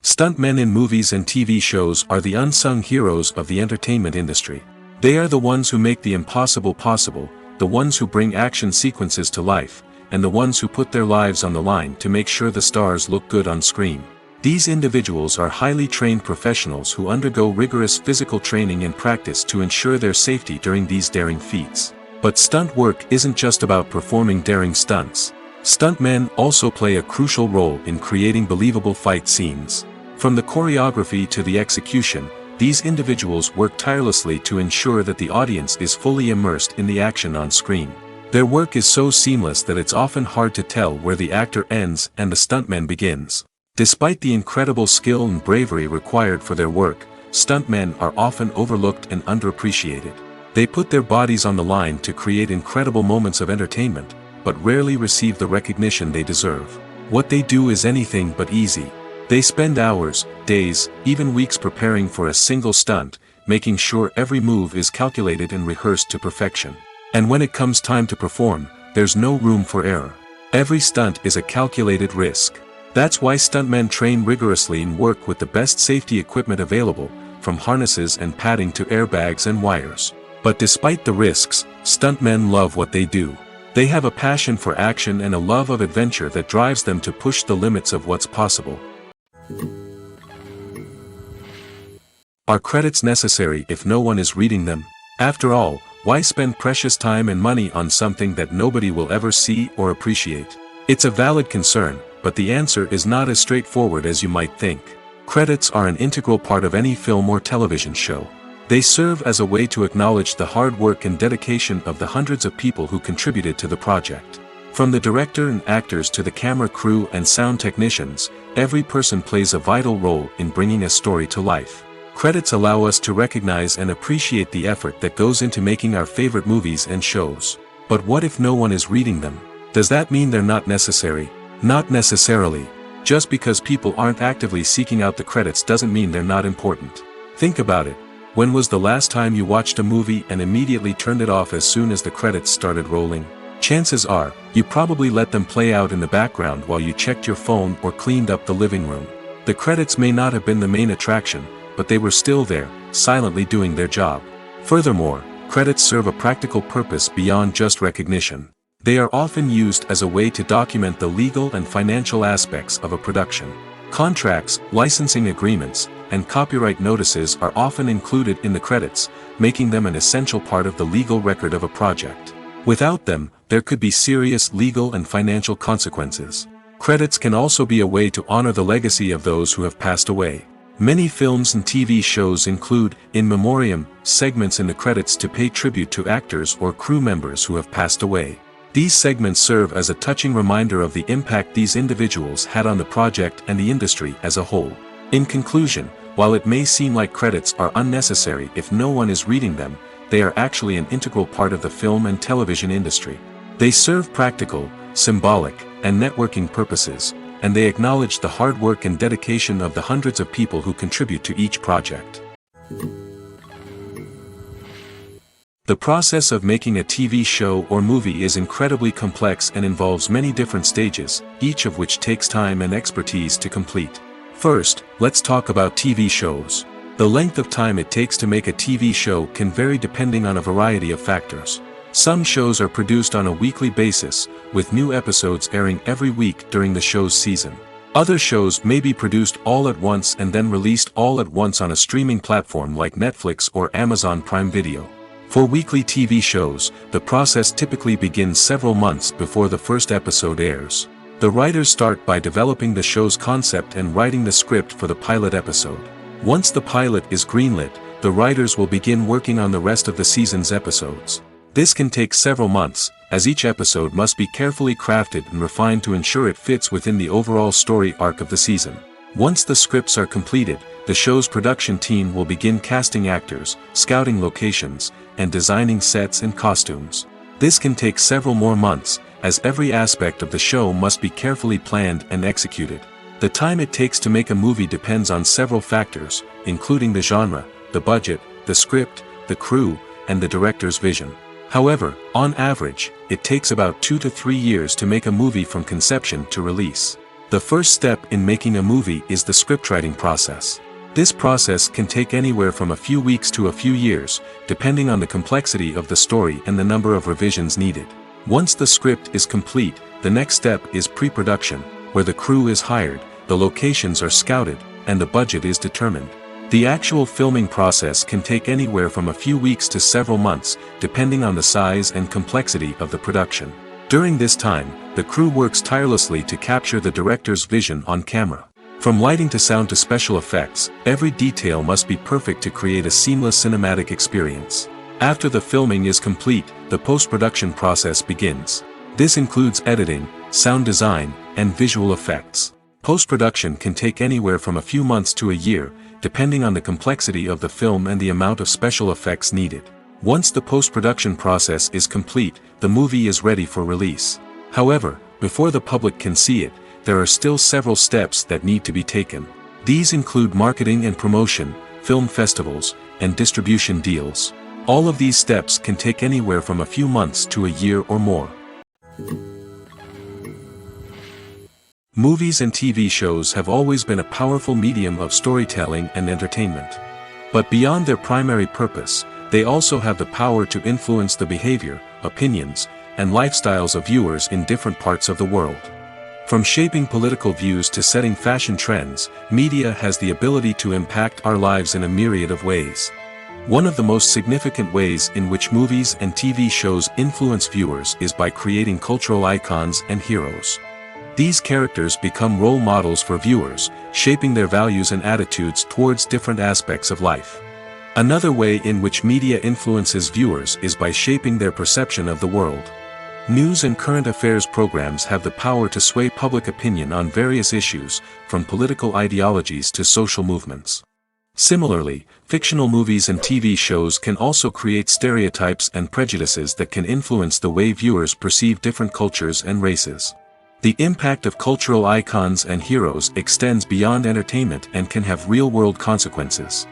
Stuntmen in movies and TV shows are the unsung heroes of the entertainment industry. They are the ones who make the impossible possible, the ones who bring action sequences to life, and the ones who put their lives on the line to make sure the stars look good on screen. These individuals are highly trained professionals who undergo rigorous physical training and practice to ensure their safety during these daring feats. But stunt work isn't just about performing daring stunts. Stuntmen also play a crucial role in creating believable fight scenes. From the choreography to the execution, these individuals work tirelessly to ensure that the audience is fully immersed in the action on screen. Their work is so seamless that it's often hard to tell where the actor ends and the stuntman begins. Despite the incredible skill and bravery required for their work, stuntmen are often overlooked and underappreciated. They put their bodies on the line to create incredible moments of entertainment, but rarely receive the recognition they deserve. What they do is anything but easy. They spend hours, days, even weeks preparing for a single stunt, making sure every move is calculated and rehearsed to perfection. And when it comes time to perform, there's no room for error. Every stunt is a calculated risk. That's why stuntmen train rigorously and work with the best safety equipment available, from harnesses and padding to airbags and wires. But despite the risks, stuntmen love what they do. They have a passion for action and a love of adventure that drives them to push the limits of what's possible. Are credits necessary if no one is reading them? After all, why spend precious time and money on something that nobody will ever see or appreciate? It's a valid concern, but the answer is not as straightforward as you might think. Credits are an integral part of any film or television show. They serve as a way to acknowledge the hard work and dedication of the hundreds of people who contributed to the project. From the director and actors to the camera crew and sound technicians, every person plays a vital role in bringing a story to life. Credits allow us to recognize and appreciate the effort that goes into making our favorite movies and shows. But what if no one is reading them? Does that mean they're not necessary? Not necessarily. Just because people aren't actively seeking out the credits doesn't mean they're not important. Think about it. When was the last time you watched a movie and immediately turned it off as soon as the credits started rolling? Chances are, you probably let them play out in the background while you checked your phone or cleaned up the living room. The credits may not have been the main attraction, but they were still there, silently doing their job. Furthermore, credits serve a practical purpose beyond just recognition. They are often used as a way to document the legal and financial aspects of a production. Contracts, licensing agreements, and copyright notices are often included in the credits, making them an essential part of the legal record of a project. Without them, there could be serious legal and financial consequences. Credits can also be a way to honor the legacy of those who have passed away. Many films and TV shows include, in memoriam, segments in the credits to pay tribute to actors or crew members who have passed away. These segments serve as a touching reminder of the impact these individuals had on the project and the industry as a whole. In conclusion, while it may seem like credits are unnecessary if no one is reading them, they are actually an integral part of the film and television industry. They serve practical, symbolic, and networking purposes, and they acknowledge the hard work and dedication of the hundreds of people who contribute to each project. The process of making a TV show or movie is incredibly complex and involves many different stages, each of which takes time and expertise to complete. First, let's talk about TV shows. The length of time it takes to make a TV show can vary depending on a variety of factors. Some shows are produced on a weekly basis, with new episodes airing every week during the show's season. Other shows may be produced all at once and then released all at once on a streaming platform like Netflix or Amazon Prime Video. For weekly TV shows, the process typically begins several months before the first episode airs. The writers start by developing the show's concept and writing the script for the pilot episode. Once the pilot is greenlit, the writers will begin working on the rest of the season's episodes. This can take several months, as each episode must be carefully crafted and refined to ensure it fits within the overall story arc of the season. Once the scripts are completed, the show's production team will begin casting actors, scouting locations, and designing sets and costumes. This can take several more months, as every aspect of the show must be carefully planned and executed. The time it takes to make a movie depends on several factors, including the genre, the budget, the script, the crew, and the director's vision. However, on average, it takes about 2 to 3 years to make a movie from conception to release. The first step in making a movie is the scriptwriting process. This process can take anywhere from a few weeks to a few years, depending on the complexity of the story and the number of revisions needed. Once the script is complete, the next step is pre-production, where the crew is hired, the locations are scouted, and the budget is determined. The actual filming process can take anywhere from a few weeks to several months, depending on the size and complexity of the production. During this time, the crew works tirelessly to capture the director's vision on camera. From lighting to sound to special effects, every detail must be perfect to create a seamless cinematic experience. After the filming is complete, the post-production process begins. This includes editing, sound design, and visual effects. Post-production can take anywhere from a few months to a year, depending on the complexity of the film and the amount of special effects needed. Once the post-production process is complete, the movie is ready for release. However, before the public can see it, there are still several steps that need to be taken. These include marketing and promotion, film festivals, and distribution deals. All of these steps can take anywhere from a few months to a year or more. Movies and TV shows have always been a powerful medium of storytelling and entertainment. But beyond their primary purpose, they also have the power to influence the behavior, opinions, and lifestyles of viewers in different parts of the world. From shaping political views to setting fashion trends, media has the ability to impact our lives in a myriad of ways. One of the most significant ways in which movies and TV shows influence viewers is by creating cultural icons and heroes. These characters become role models for viewers, shaping their values and attitudes towards different aspects of life. Another way in which media influences viewers is by shaping their perception of the world. News and current affairs programs have the power to sway public opinion on various issues, from political ideologies to social movements. Similarly, fictional movies and TV shows can also create stereotypes and prejudices that can influence the way viewers perceive different cultures and races. The impact of cultural icons and heroes extends beyond entertainment and can have real-world consequences.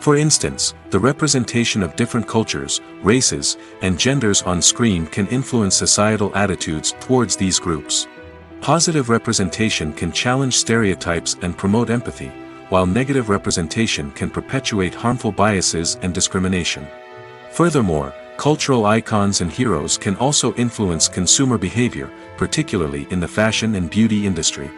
For instance, the representation of different cultures, races, and genders on screen can influence societal attitudes towards these groups. Positive representation can challenge stereotypes and promote empathy, while negative representation can perpetuate harmful biases and discrimination. Furthermore, cultural icons and heroes can also influence consumer behavior, particularly in the fashion and beauty industry.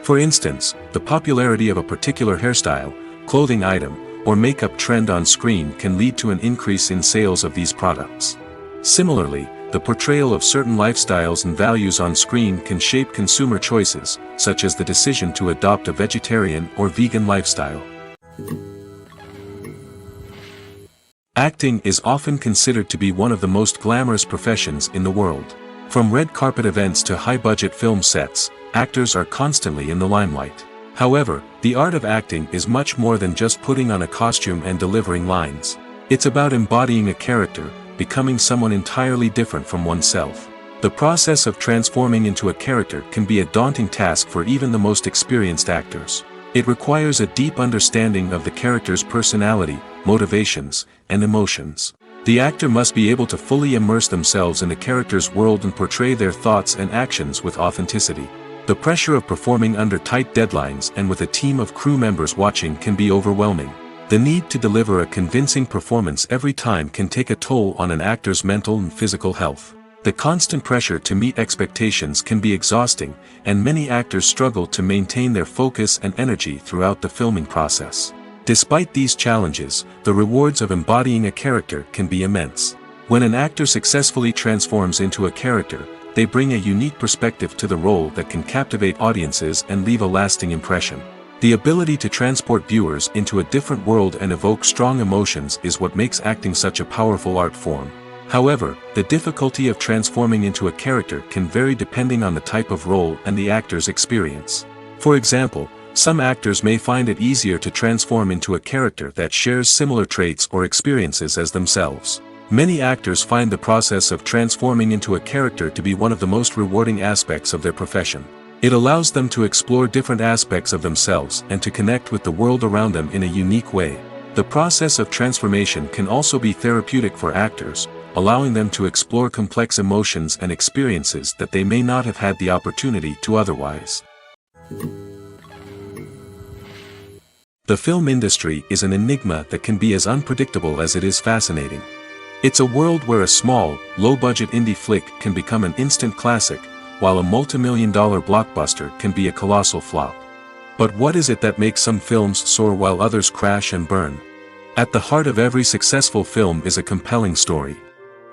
For instance, the popularity of a particular hairstyle, clothing item, or makeup trend on screen can lead to an increase in sales of these products. Similarly, the portrayal of certain lifestyles and values on screen can shape consumer choices, such as the decision to adopt a vegetarian or vegan lifestyle. Acting is often considered to be one of the most glamorous professions in the world. From red carpet events to high-budget film sets, actors are constantly in the limelight. However, the art of acting is much more than just putting on a costume and delivering lines. It's about embodying a character, becoming someone entirely different from oneself. The process of transforming into a character can be a daunting task for even the most experienced actors. It requires a deep understanding of the character's personality, motivations, and emotions. The actor must be able to fully immerse themselves in the character's world and portray their thoughts and actions with authenticity. The pressure of performing under tight deadlines and with a team of crew members watching can be overwhelming. The need to deliver a convincing performance every time can take a toll on an actor's mental and physical health. The constant pressure to meet expectations can be exhausting, and many actors struggle to maintain their focus and energy throughout the filming process. Despite these challenges, the rewards of embodying a character can be immense. When an actor successfully transforms into a character, they bring a unique perspective to the role that can captivate audiences and leave a lasting impression. The ability to transport viewers into a different world and evoke strong emotions is what makes acting such a powerful art form. However, the difficulty of transforming into a character can vary depending on the type of role and the actor's experience. For example, some actors may find it easier to transform into a character that shares similar traits or experiences as themselves. Many actors find the process of transforming into a character to be one of the most rewarding aspects of their profession. It allows them to explore different aspects of themselves and to connect with the world around them in a unique way. The process of transformation can also be therapeutic for actors, allowing them to explore complex emotions and experiences that they may not have had the opportunity to otherwise. The film industry is an enigma that can be as unpredictable as it is fascinating. It's a world where a small, low-budget indie flick can become an instant classic, while a multi-million-dollar blockbuster can be a colossal flop. But what is it that makes some films soar while others crash and burn? At the heart of every successful film is a compelling story.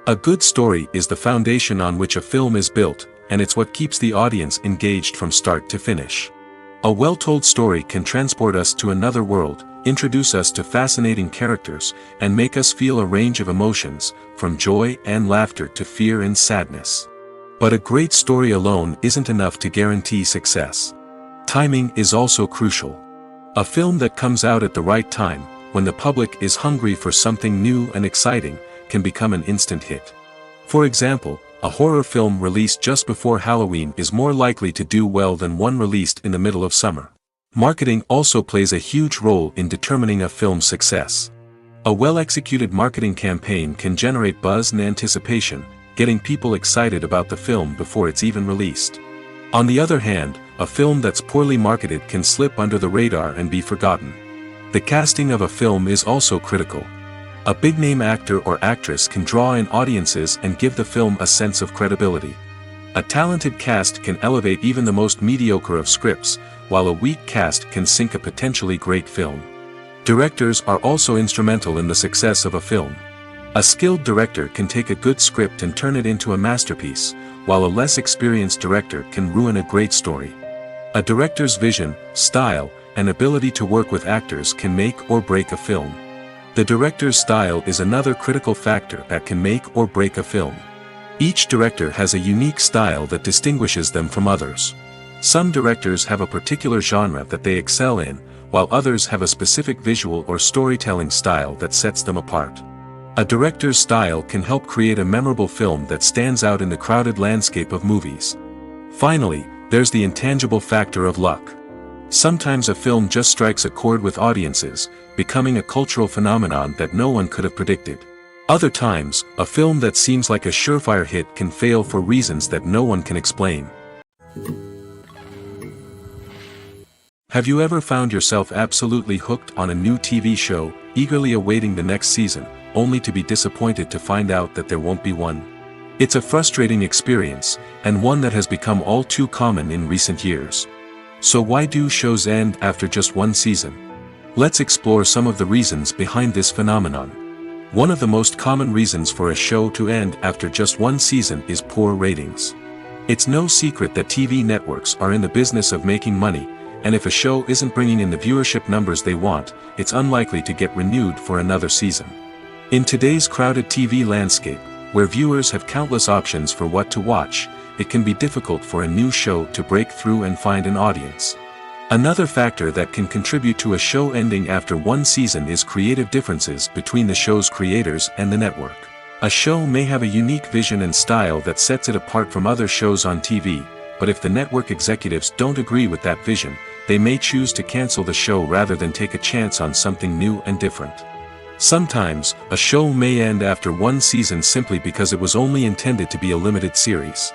A good story is the foundation on which a film is built, and it's what keeps the audience engaged from start to finish. A well-told story can transport us to another world, introduce us to fascinating characters, and make us feel a range of emotions, from joy and laughter to fear and sadness. But a great story alone isn't enough to guarantee success. Timing is also crucial. A film that comes out at the right time, when the public is hungry for something new and exciting, can become an instant hit. For example, a horror film released just before Halloween is more likely to do well than one released in the middle of summer. Marketing also plays a huge role in determining a film's success. A well-executed marketing campaign can generate buzz and anticipation, getting people excited about the film before it's even released. On the other hand, a film that's poorly marketed can slip under the radar and be forgotten. The casting of a film is also critical. A big-name actor or actress can draw in audiences and give the film a sense of credibility. A talented cast can elevate even the most mediocre of scripts, while a weak cast can sink a potentially great film. Directors are also instrumental in the success of a film. A skilled director can take a good script and turn it into a masterpiece, while a less experienced director can ruin a great story. A director's vision, style, and ability to work with actors can make or break a film. The director's style is another critical factor that can make or break a film. Each director has a unique style that distinguishes them from others. Some directors have a particular genre that they excel in, while others have a specific visual or storytelling style that sets them apart. A director's style can help create a memorable film that stands out in the crowded landscape of movies. Finally, there's the intangible factor of luck. Sometimes a film just strikes a chord with audiences, becoming a cultural phenomenon that no one could have predicted. Other times, a film that seems like a surefire hit can fail for reasons that no one can explain. Have you ever found yourself absolutely hooked on a new TV show, eagerly awaiting the next season, only to be disappointed to find out that there won't be one? It's a frustrating experience, and one that has become all too common in recent years. So why do shows end after just one season? Let's explore some of the reasons behind this phenomenon. One of the most common reasons for a show to end after just one season is poor ratings. It's no secret that TV networks are in the business of making money, and if a show isn't bringing in the viewership numbers they want, it's unlikely to get renewed for another season. In today's crowded TV landscape, where viewers have countless options for what to watch, it can be difficult for a new show to break through and find an audience. Another factor that can contribute to a show ending after one season is creative differences between the show's creators and the network. A show may have a unique vision and style that sets it apart from other shows on TV, but if the network executives don't agree with that vision, they may choose to cancel the show rather than take a chance on something new and different. Sometimes, a show may end after one season simply because it was only intended to be a limited series.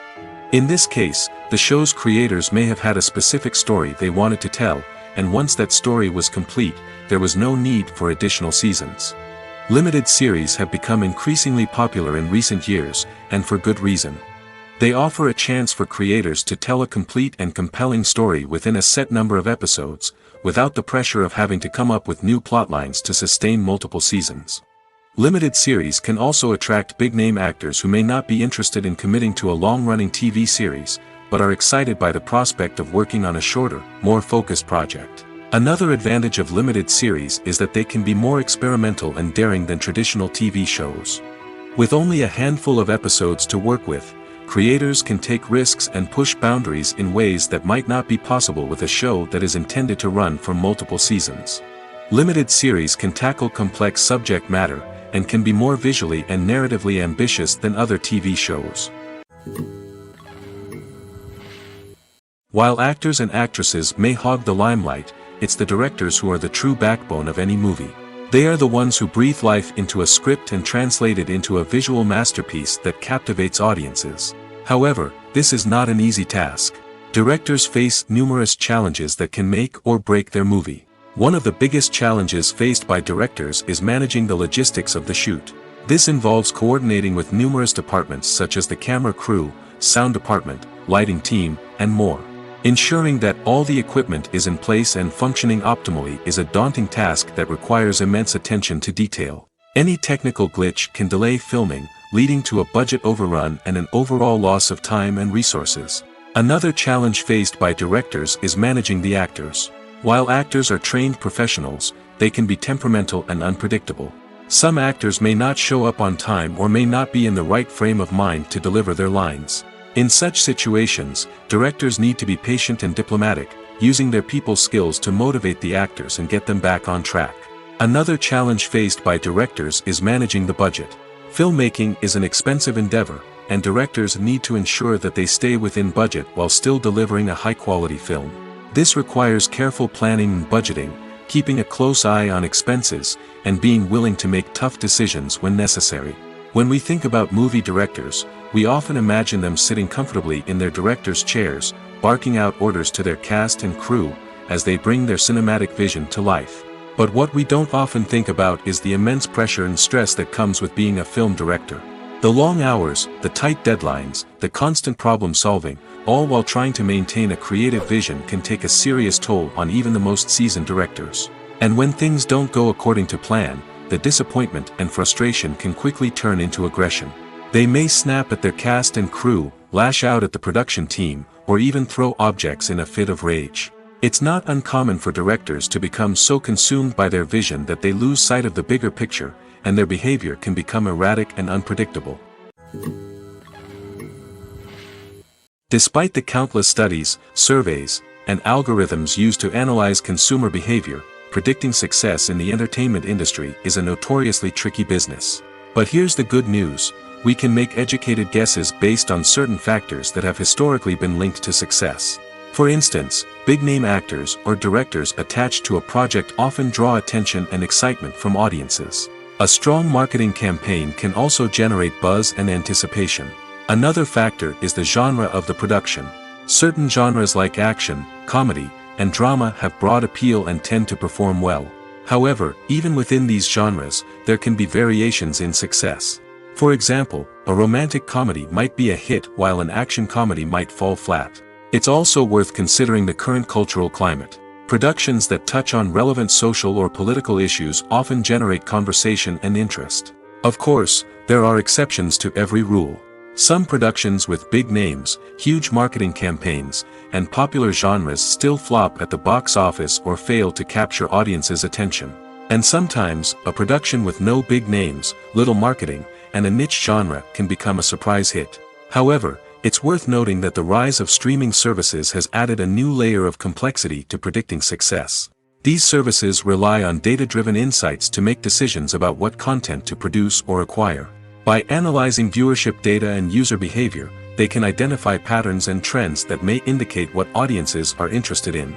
In this case, the show's creators may have had a specific story they wanted to tell, and once that story was complete, there was no need for additional seasons. Limited series have become increasingly popular in recent years, and for good reason. They offer a chance for creators to tell a complete and compelling story within a set number of episodes, without the pressure of having to come up with new plotlines to sustain multiple seasons. Limited series can also attract big-name actors who may not be interested in committing to a long-running TV series, but are excited by the prospect of working on a shorter, more focused project. Another advantage of limited series is that they can be more experimental and daring than traditional TV shows. With only a handful of episodes to work with, creators can take risks and push boundaries in ways that might not be possible with a show that is intended to run for multiple seasons. Limited series can tackle complex subject matter, and can be more visually and narratively ambitious than other TV shows. While actors and actresses may hog the limelight, it's the directors who are the true backbone of any movie. They are the ones who breathe life into a script and translate it into a visual masterpiece that captivates audiences. However, this is not an easy task. Directors face numerous challenges that can make or break their movie. One of the biggest challenges faced by directors is managing the logistics of the shoot. This involves coordinating with numerous departments such as the camera crew, sound department, lighting team, and more. Ensuring that all the equipment is in place and functioning optimally is a daunting task that requires immense attention to detail. Any technical glitch can delay filming, leading to a budget overrun and an overall loss of time and resources. Another challenge faced by directors is managing the actors. While actors are trained professionals, they can be temperamental and unpredictable. Some actors may not show up on time or may not be in the right frame of mind to deliver their lines. In such situations, directors need to be patient and diplomatic, using their people skills to motivate the actors and get them back on track. Another challenge faced by directors is managing the budget. Filmmaking is an expensive endeavor, and directors need to ensure that they stay within budget while still delivering a high-quality film. This requires careful planning and budgeting, keeping a close eye on expenses, and being willing to make tough decisions when necessary. When we think about movie directors, we often imagine them sitting comfortably in their director's chairs, barking out orders to their cast and crew, as they bring their cinematic vision to life. But what we don't often think about is the immense pressure and stress that comes with being a film director. The long hours, the tight deadlines, the constant problem solving, all while trying to maintain a creative vision can take a serious toll on even the most seasoned directors. And when things don't go according to plan, the disappointment and frustration can quickly turn into aggression. They may snap at their cast and crew, lash out at the production team, or even throw objects in a fit of rage. It's not uncommon for directors to become so consumed by their vision that they lose sight of the bigger picture, and their behavior can become erratic and unpredictable. Despite the countless studies, surveys, and algorithms used to analyze consumer behavior, predicting success in the entertainment industry is a notoriously tricky business. But here's the good news: we can make educated guesses based on certain factors that have historically been linked to success. For instance, big-name actors or directors attached to a project often draw attention and excitement from audiences. A strong marketing campaign can also generate buzz and anticipation. Another factor is the genre of the production. Certain genres like action, comedy, and drama have broad appeal and tend to perform well. However, even within these genres, there can be variations in success. For example, a romantic comedy might be a hit while an action comedy might fall flat. It's also worth considering the current cultural climate. Productions that touch on relevant social or political issues often generate conversation and interest. Of course, there are exceptions to every rule. Some productions with big names, huge marketing campaigns, and popular genres still flop at the box office or fail to capture audiences' attention. And sometimes, a production with no big names, little marketing, and a niche genre can become a surprise hit. However, it's worth noting that the rise of streaming services has added a new layer of complexity to predicting success. These services rely on data-driven insights to make decisions about what content to produce or acquire. By analyzing viewership data and user behavior, they can identify patterns and trends that may indicate what audiences are interested in.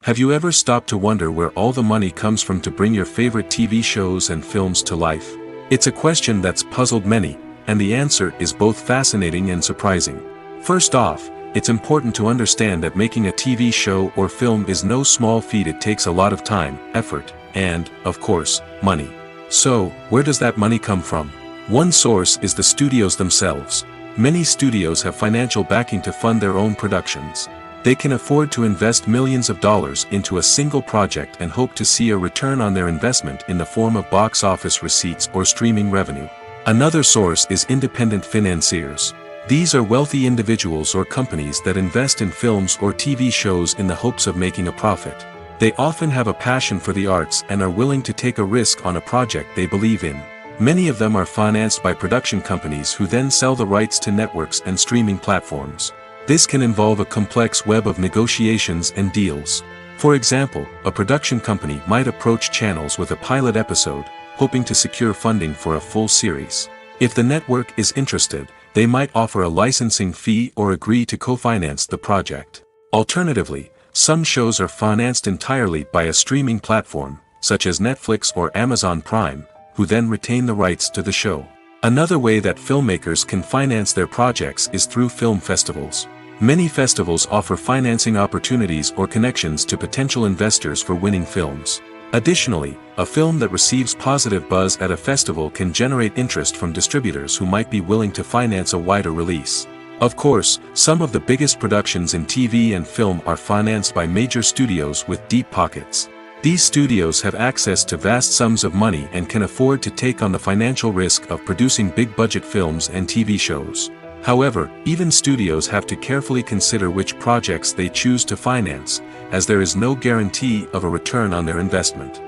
Have you ever stopped to wonder where all the money comes from to bring your favorite TV shows and films to life? It's a question that's puzzled many, and the answer is both fascinating and surprising. First off, it's important to understand that making a TV show or film is no small feat. It takes a lot of time, effort, and, of course, money. So, where does that money come from? One source is the studios themselves. Many studios have financial backing to fund their own productions. They can afford to invest millions of dollars into a single project and hope to see a return on their investment in the form of box office receipts or streaming revenue. Another source is independent financiers. These are wealthy individuals or companies that invest in films or TV shows in the hopes of making a profit. They often have a passion for the arts and are willing to take a risk on a project they believe in. Many of them are financed by production companies who then sell the rights to networks and streaming platforms. This can involve a complex web of negotiations and deals. For example, a production company might approach channels with a pilot episode, hoping to secure funding for a full series. If the network is interested, They might offer a licensing fee or agree to co-finance the project. Alternatively, some shows are financed entirely by a streaming platform, such as Netflix or Amazon Prime, who then retain the rights to the show. Another way that filmmakers can finance their projects is through film festivals. Many festivals offer financing opportunities or connections to potential investors for winning films. Additionally, a film that receives positive buzz at a festival can generate interest from distributors who might be willing to finance a wider release. Of course, some of the biggest productions in TV and film are financed by major studios with deep pockets. These studios have access to vast sums of money and can afford to take on the financial risk of producing big-budget films and TV shows. However, even studios have to carefully consider which projects they choose to finance, as there is no guarantee of a return on their investment.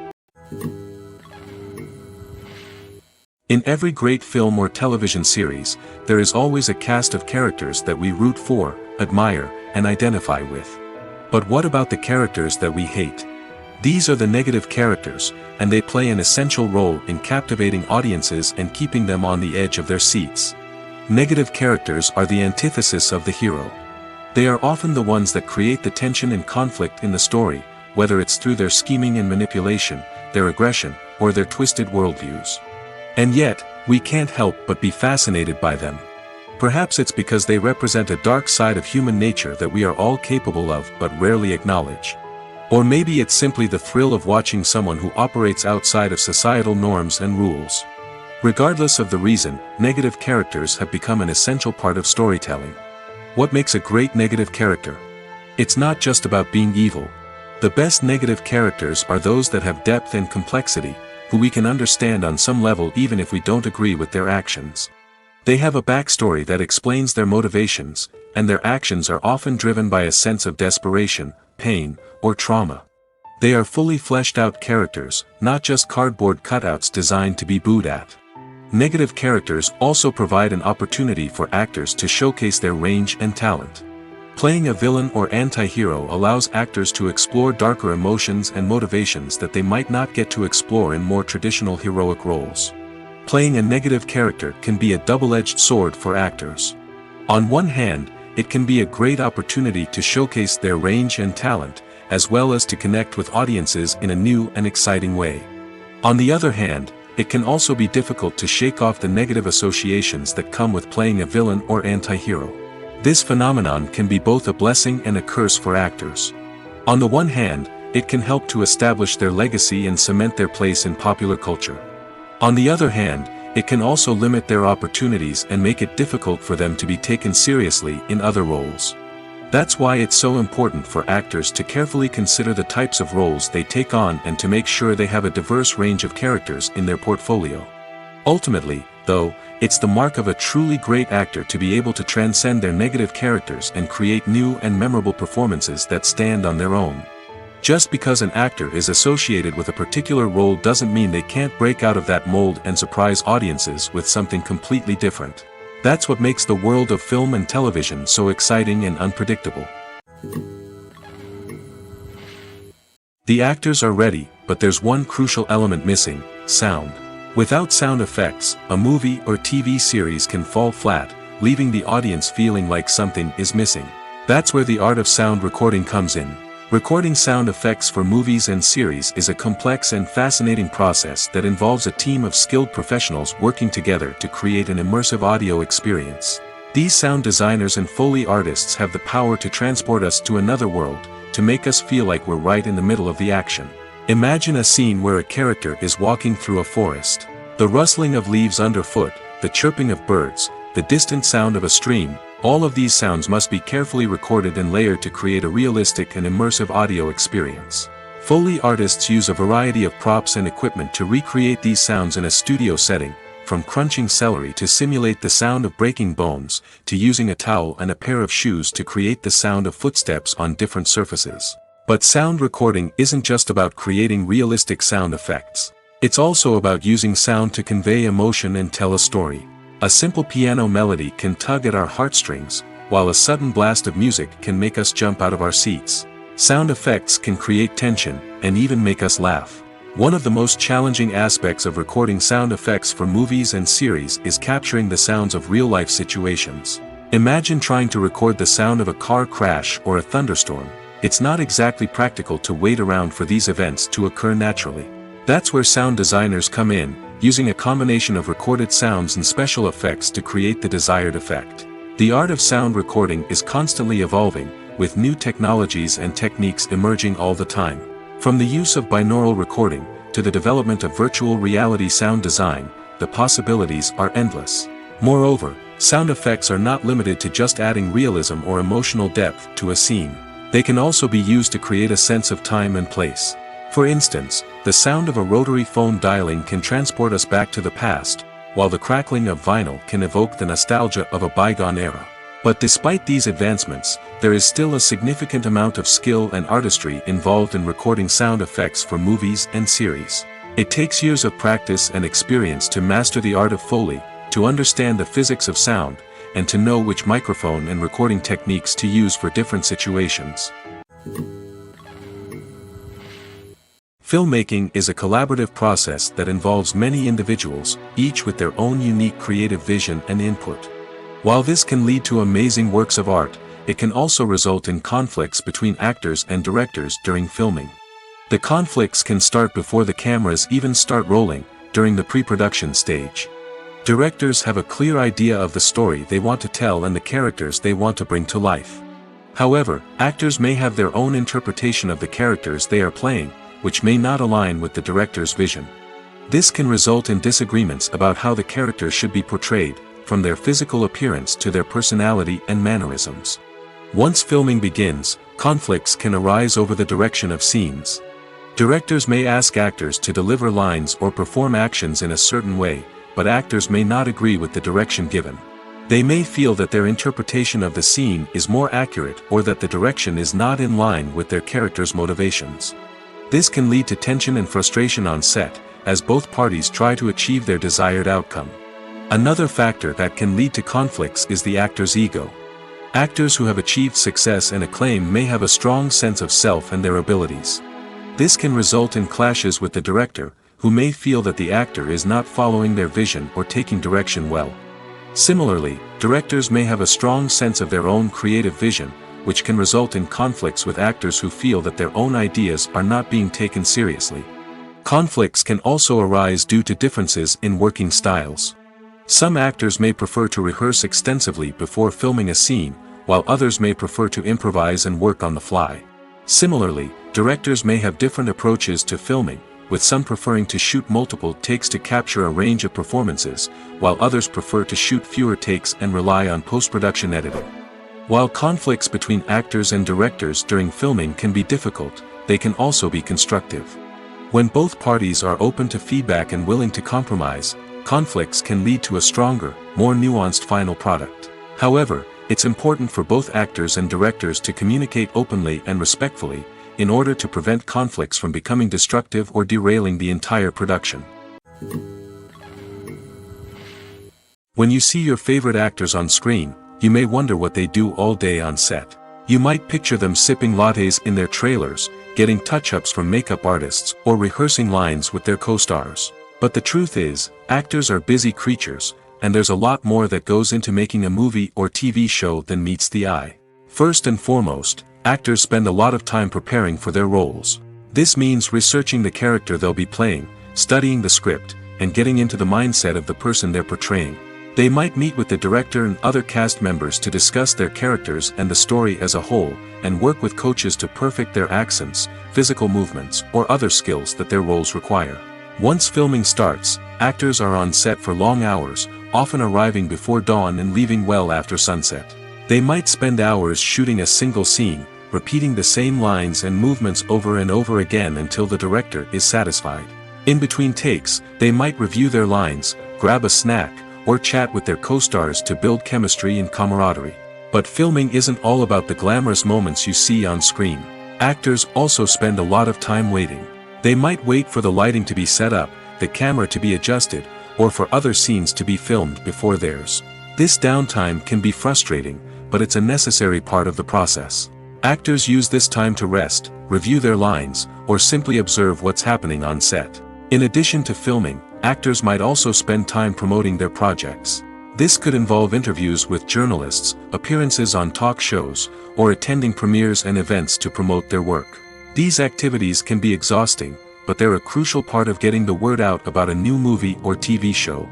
In every great film or television series, there is always a cast of characters that we root for, admire, and identify with. But what about the characters that we hate? These are the negative characters, and they play an essential role in captivating audiences and keeping them on the edge of their seats. Negative characters are the antithesis of the hero. They are often the ones that create the tension and conflict in the story, whether it's through their scheming and manipulation, their aggression, or their twisted worldviews. And yet, we can't help but be fascinated by them. Perhaps it's because they represent a dark side of human nature that we are all capable of but rarely acknowledge. Or maybe it's simply the thrill of watching someone who operates outside of societal norms and rules. Regardless of the reason, negative characters have become an essential part of storytelling. What makes a great negative character? It's not just about being evil. The best negative characters are those that have depth and complexity, who we can understand on some level even if we don't agree with their actions. They have a backstory that explains their motivations, and their actions are often driven by a sense of desperation, pain, or trauma. They are fully fleshed out characters, not just cardboard cutouts designed to be booed at. Negative characters also provide an opportunity for actors to showcase their range and talent. Playing a villain or anti-hero allows actors to explore darker emotions and motivations that they might not get to explore in more traditional heroic roles. Playing a negative character can be a double-edged sword for actors. On one hand, it can be a great opportunity to showcase their range and talent, as well as to connect with audiences in a new and exciting way. On the other hand, it can also be difficult to shake off the negative associations that come with playing a villain or anti-hero. This phenomenon can be both a blessing and a curse for actors. On the one hand, it can help to establish their legacy and cement their place in popular culture. On the other hand, it can also limit their opportunities and make it difficult for them to be taken seriously in other roles. That's why it's so important for actors to carefully consider the types of roles they take on and to make sure they have a diverse range of characters in their portfolio. Ultimately, though, it's the mark of a truly great actor to be able to transcend their negative characters and create new and memorable performances that stand on their own. Just because an actor is associated with a particular role doesn't mean they can't break out of that mold and surprise audiences with something completely different. That's what makes the world of film and television so exciting and unpredictable. The actors are ready, but there's one crucial element missing: sound. Without sound effects, a movie or TV series can fall flat, leaving the audience feeling like something is missing. That's where the art of sound recording comes in. Recording sound effects for movies and series is a complex and fascinating process that involves a team of skilled professionals working together to create an immersive audio experience. These sound designers and Foley artists have the power to transport us to another world, to make us feel like we're right in the middle of the action. Imagine a scene where a character is walking through a forest. The rustling of leaves underfoot, the chirping of birds, the distant sound of a stream, all of these sounds must be carefully recorded and layered to create a realistic and immersive audio experience. Foley artists use a variety of props and equipment to recreate these sounds in a studio setting, from crunching celery to simulate the sound of breaking bones, to using a towel and a pair of shoes to create the sound of footsteps on different surfaces. But sound recording isn't just about creating realistic sound effects. It's also about using sound to convey emotion and tell a story. A simple piano melody can tug at our heartstrings, while a sudden blast of music can make us jump out of our seats. Sound effects can create tension, and even make us laugh. One of the most challenging aspects of recording sound effects for movies and series is capturing the sounds of real-life situations. Imagine trying to record the sound of a car crash or a thunderstorm. It's not exactly practical to wait around for these events to occur naturally. That's where sound designers come in, using a combination of recorded sounds and special effects to create the desired effect. The art of sound recording is constantly evolving, with new technologies and techniques emerging all the time. From the use of binaural recording, to the development of virtual reality sound design, the possibilities are endless. Moreover, sound effects are not limited to just adding realism or emotional depth to a scene. They can also be used to create a sense of time and place. For instance, the sound of a rotary phone dialing can transport us back to the past, while the crackling of vinyl can evoke the nostalgia of a bygone era. But despite these advancements, there is still a significant amount of skill and artistry involved in recording sound effects for movies and series. It takes years of practice and experience to master the art of Foley, to understand the physics of sound, and to know which microphone and recording techniques to use for different situations. Filmmaking is a collaborative process that involves many individuals, each with their own unique creative vision and input. While this can lead to amazing works of art, it can also result in conflicts between actors and directors during filming. The conflicts can start before the cameras even start rolling, during the pre-production stage. Directors have a clear idea of the story they want to tell and the characters they want to bring to life. However, actors may have their own interpretation of the characters they are playing, which may not align with the director's vision. This can result in disagreements about how the characters should be portrayed, from their physical appearance to their personality and mannerisms. Once filming begins, conflicts can arise over the direction of scenes. Directors may ask actors to deliver lines or perform actions in a certain way, but actors may not agree with the direction given. They may feel that their interpretation of the scene is more accurate or that the direction is not in line with their character's motivations. This can lead to tension and frustration on set, as both parties try to achieve their desired outcome. Another factor that can lead to conflicts is the actor's ego. Actors who have achieved success and acclaim may have a strong sense of self and their abilities. This can result in clashes with the director, who may feel that the actor is not following their vision or taking direction well. Similarly, directors may have a strong sense of their own creative vision, which can result in conflicts with actors who feel that their own ideas are not being taken seriously. Conflicts can also arise due to differences in working styles. Some actors may prefer to rehearse extensively before filming a scene, while others may prefer to improvise and work on the fly. Similarly, directors may have different approaches to filming, with some preferring to shoot multiple takes to capture a range of performances, while others prefer to shoot fewer takes and rely on post-production editing. While conflicts between actors and directors during filming can be difficult, they can also be constructive. When both parties are open to feedback and willing to compromise, conflicts can lead to a stronger, more nuanced final product. However, it's important for both actors and directors to communicate openly and respectfully, in order to prevent conflicts from becoming destructive or derailing the entire production. When you see your favorite actors on screen, you may wonder what they do all day on set. You might picture them sipping lattes in their trailers, getting touch-ups from makeup artists, or rehearsing lines with their co-stars. But the truth is, actors are busy creatures, and there's a lot more that goes into making a movie or TV show than meets the eye. First and foremost, actors spend a lot of time preparing for their roles. This means researching the character they'll be playing, studying the script, and getting into the mindset of the person they're portraying. They might meet with the director and other cast members to discuss their characters and the story as a whole, and work with coaches to perfect their accents, physical movements, or other skills that their roles require. Once filming starts, actors are on set for long hours, often arriving before dawn and leaving well after sunset. They might spend hours shooting a single scene, repeating the same lines and movements over and over again until the director is satisfied. In between takes, they might review their lines, grab a snack, or chat with their co-stars to build chemistry and camaraderie. But filming isn't all about the glamorous moments you see on screen. Actors also spend a lot of time waiting. They might wait for the lighting to be set up, the camera to be adjusted, or for other scenes to be filmed before theirs. This downtime can be frustrating, but it's a necessary part of the process. Actors use this time to rest, review their lines, or simply observe what's happening on set. In addition to filming, actors might also spend time promoting their projects. This could involve interviews with journalists, appearances on talk shows, or attending premieres and events to promote their work. These activities can be exhausting, but they're a crucial part of getting the word out about a new movie or TV show.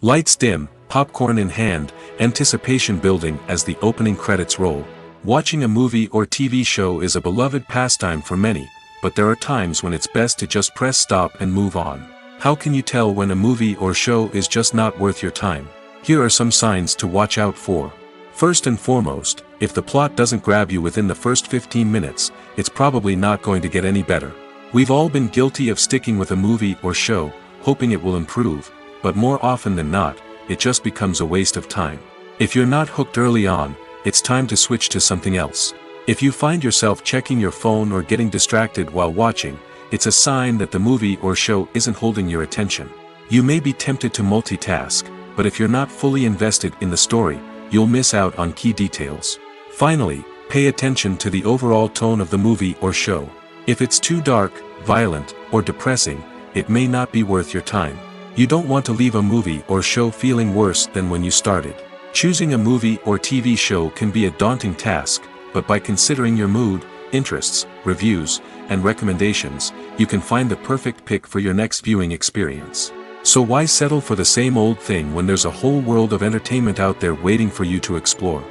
Lights dim, popcorn in hand, anticipation building as the opening credits roll. Watching a movie or TV show is a beloved pastime for many, but there are times when it's best to just press stop and move on. How can you tell when a movie or show is just not worth your time? Here are some signs to watch out for. First and foremost, if the plot doesn't grab you within the first 15 minutes, it's probably not going to get any better. We've all been guilty of sticking with a movie or show, hoping it will improve, but more often than not, it just becomes a waste of time. If you're not hooked early on, it's time to switch to something else. If you find yourself checking your phone or getting distracted while watching, it's a sign that the movie or show isn't holding your attention. You may be tempted to multitask, but if you're not fully invested in the story, you'll miss out on key details. Finally, pay attention to the overall tone of the movie or show. If it's too dark, violent, or depressing, it may not be worth your time. You don't want to leave a movie or show feeling worse than when you started. Choosing a movie or TV show can be a daunting task, but by considering your mood, interests, reviews, and recommendations, you can find the perfect pick for your next viewing experience. So why settle for the same old thing when there's a whole world of entertainment out there waiting for you to explore?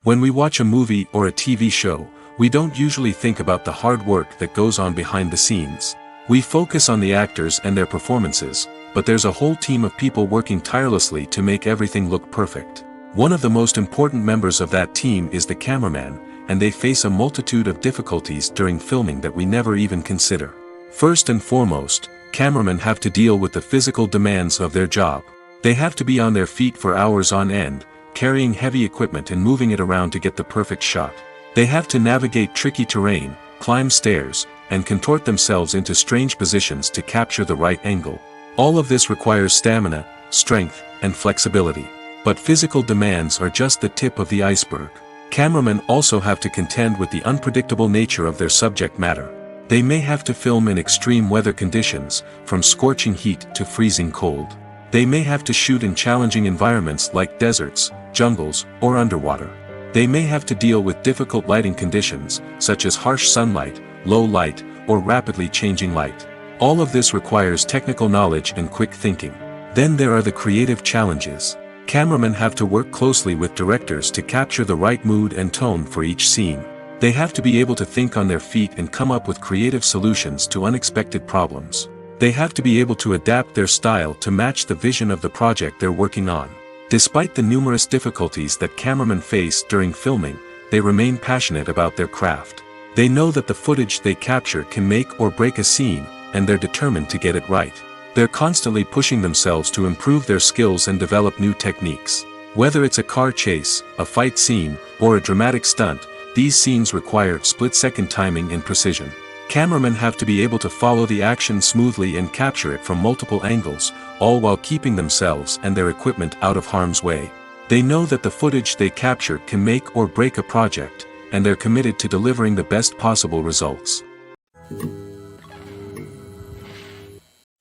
When we watch a movie or a TV show, we don't usually think about the hard work that goes on behind the scenes. We focus on the actors and their performances, but there's a whole team of people working tirelessly to make everything look perfect. One of the most important members of that team is the cameraman, and they face a multitude of difficulties during filming that we never even consider. First and foremost, cameramen have to deal with the physical demands of their job. They have to be on their feet for hours on end, carrying heavy equipment and moving it around to get the perfect shot. They have to navigate tricky terrain, climb stairs, and contort themselves into strange positions to capture the right angle. All of this requires stamina, strength, and flexibility. But physical demands are just the tip of the iceberg. Cameramen also have to contend with the unpredictable nature of their subject matter. They may have to film in extreme weather conditions, from scorching heat to freezing cold. They may have to shoot in challenging environments like deserts, jungles, or underwater. They may have to deal with difficult lighting conditions, such as harsh sunlight, low light, or rapidly changing light. All of this requires technical knowledge and quick thinking. Then there are the creative challenges. Cameramen have to work closely with directors to capture the right mood and tone for each scene. They have to be able to think on their feet and come up with creative solutions to unexpected problems. They have to be able to adapt their style to match the vision of the project they're working on. Despite the numerous difficulties that cameramen face during filming, they remain passionate about their craft. They know that the footage they capture can make or break a scene, and they're determined to get it right. They're constantly pushing themselves to improve their skills and develop new techniques. Whether it's a car chase, a fight scene, or a dramatic stunt, these scenes require split-second timing and precision. Cameramen have to be able to follow the action smoothly and capture it from multiple angles, all while keeping themselves and their equipment out of harm's way. They know that the footage they capture can make or break a project, and they're committed to delivering the best possible results.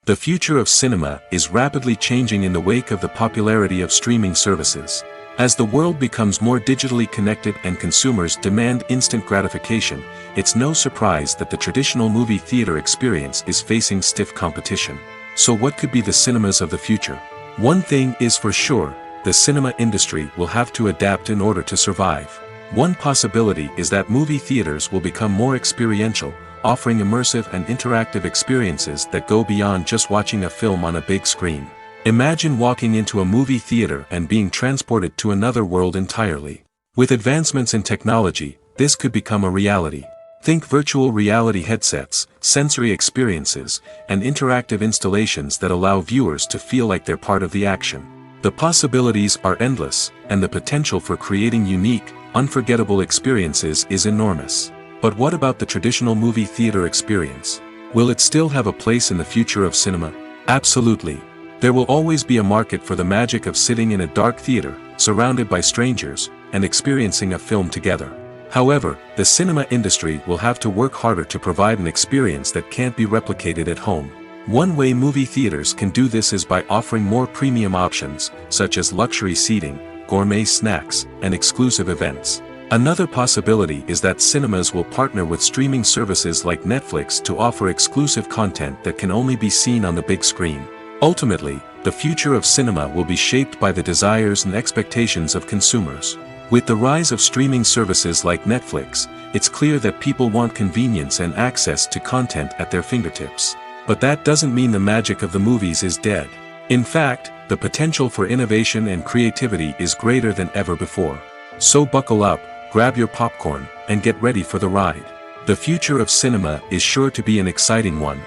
The future of cinema is rapidly changing in the wake of the popularity of streaming services. As the world becomes more digitally connected and consumers demand instant gratification, it's no surprise that the traditional movie theater experience is facing stiff competition. So what could be the cinemas of the future? One thing is for sure, the cinema industry will have to adapt in order to survive. One possibility is that movie theaters will become more experiential, offering immersive and interactive experiences that go beyond just watching a film on a big screen. Imagine walking into a movie theater and being transported to another world entirely. With advancements in technology, this could become a reality. Think virtual reality headsets, sensory experiences, and interactive installations that allow viewers to feel like they're part of the action. The possibilities are endless, and the potential for creating unique, unforgettable experiences is enormous. But what about the traditional movie theater experience? Will it still have a place in the future of cinema? Absolutely. There will always be a market for the magic of sitting in a dark theater, surrounded by strangers, and experiencing a film together. However, the cinema industry will have to work harder to provide an experience that can't be replicated at home. One way movie theaters can do this is by offering more premium options, such as luxury seating, gourmet snacks, and exclusive events. Another possibility is that cinemas will partner with streaming services like Netflix to offer exclusive content that can only be seen on the big screen. Ultimately, the future of cinema will be shaped by the desires and expectations of consumers. With the rise of streaming services like Netflix, it's clear that people want convenience and access to content at their fingertips. But that doesn't mean the magic of the movies is dead. In fact, the potential for innovation and creativity is greater than ever before. So buckle up, grab your popcorn, and get ready for the ride. The future of cinema is sure to be an exciting one.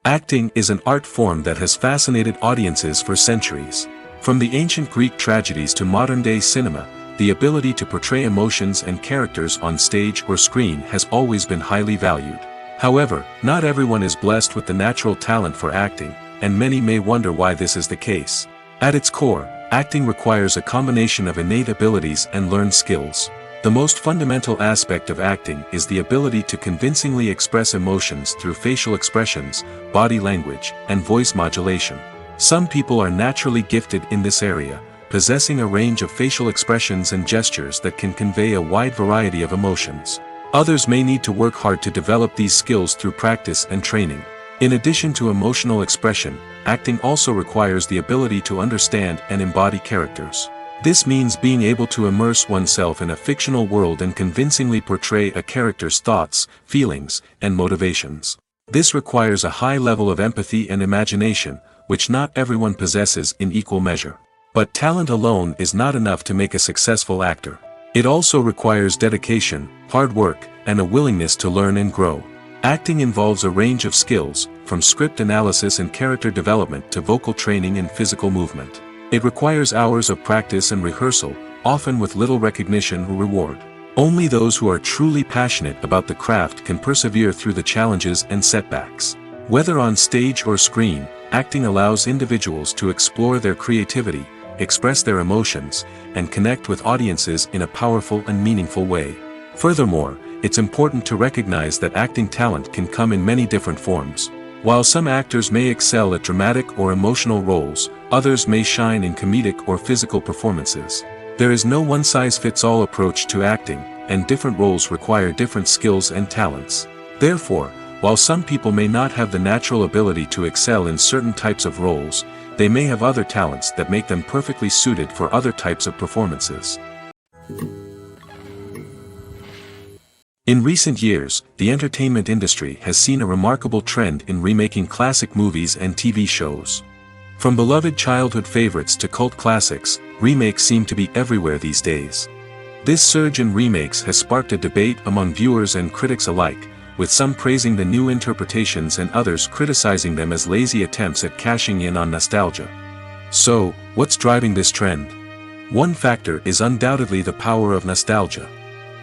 Acting is an art form that has fascinated audiences for centuries. From the ancient Greek tragedies to modern-day cinema, the ability to portray emotions and characters on stage or screen has always been highly valued. However, not everyone is blessed with the natural talent for acting, and many may wonder why this is the case. At its core, acting requires a combination of innate abilities and learned skills. The most fundamental aspect of acting is the ability to convincingly express emotions through facial expressions, body language, and voice modulation. Some people are naturally gifted in this area, possessing a range of facial expressions and gestures that can convey a wide variety of emotions. Others may need to work hard to develop these skills through practice and training. In addition to emotional expression, acting also requires the ability to understand and embody characters. This means being able to immerse oneself in a fictional world and convincingly portray a character's thoughts, feelings, and motivations. This requires a high level of empathy and imagination, which not everyone possesses in equal measure. But talent alone is not enough to make a successful actor. It also requires dedication, hard work, and a willingness to learn and grow. Acting involves a range of skills, from script analysis and character development to vocal training and physical movement. It requires hours of practice and rehearsal, often with little recognition or reward. Only those who are truly passionate about the craft can persevere through the challenges and setbacks. Whether on stage or screen, acting allows individuals to explore their creativity, express their emotions, and connect with audiences in a powerful and meaningful way. Furthermore, it's important to recognize that acting talent can come in many different forms. While some actors may excel at dramatic or emotional roles, others may shine in comedic or physical performances. There is no one-size-fits-all approach to acting, and different roles require different skills and talents. Therefore, while some people may not have the natural ability to excel in certain types of roles, they may have other talents that make them perfectly suited for other types of performances. In recent years, the entertainment industry has seen a remarkable trend in remaking classic movies and TV shows. From beloved childhood favorites to cult classics, remakes seem to be everywhere these days. This surge in remakes has sparked a debate among viewers and critics alike, with some praising the new interpretations and others criticizing them as lazy attempts at cashing in on nostalgia. So, what's driving this trend? One factor is undoubtedly the power of nostalgia.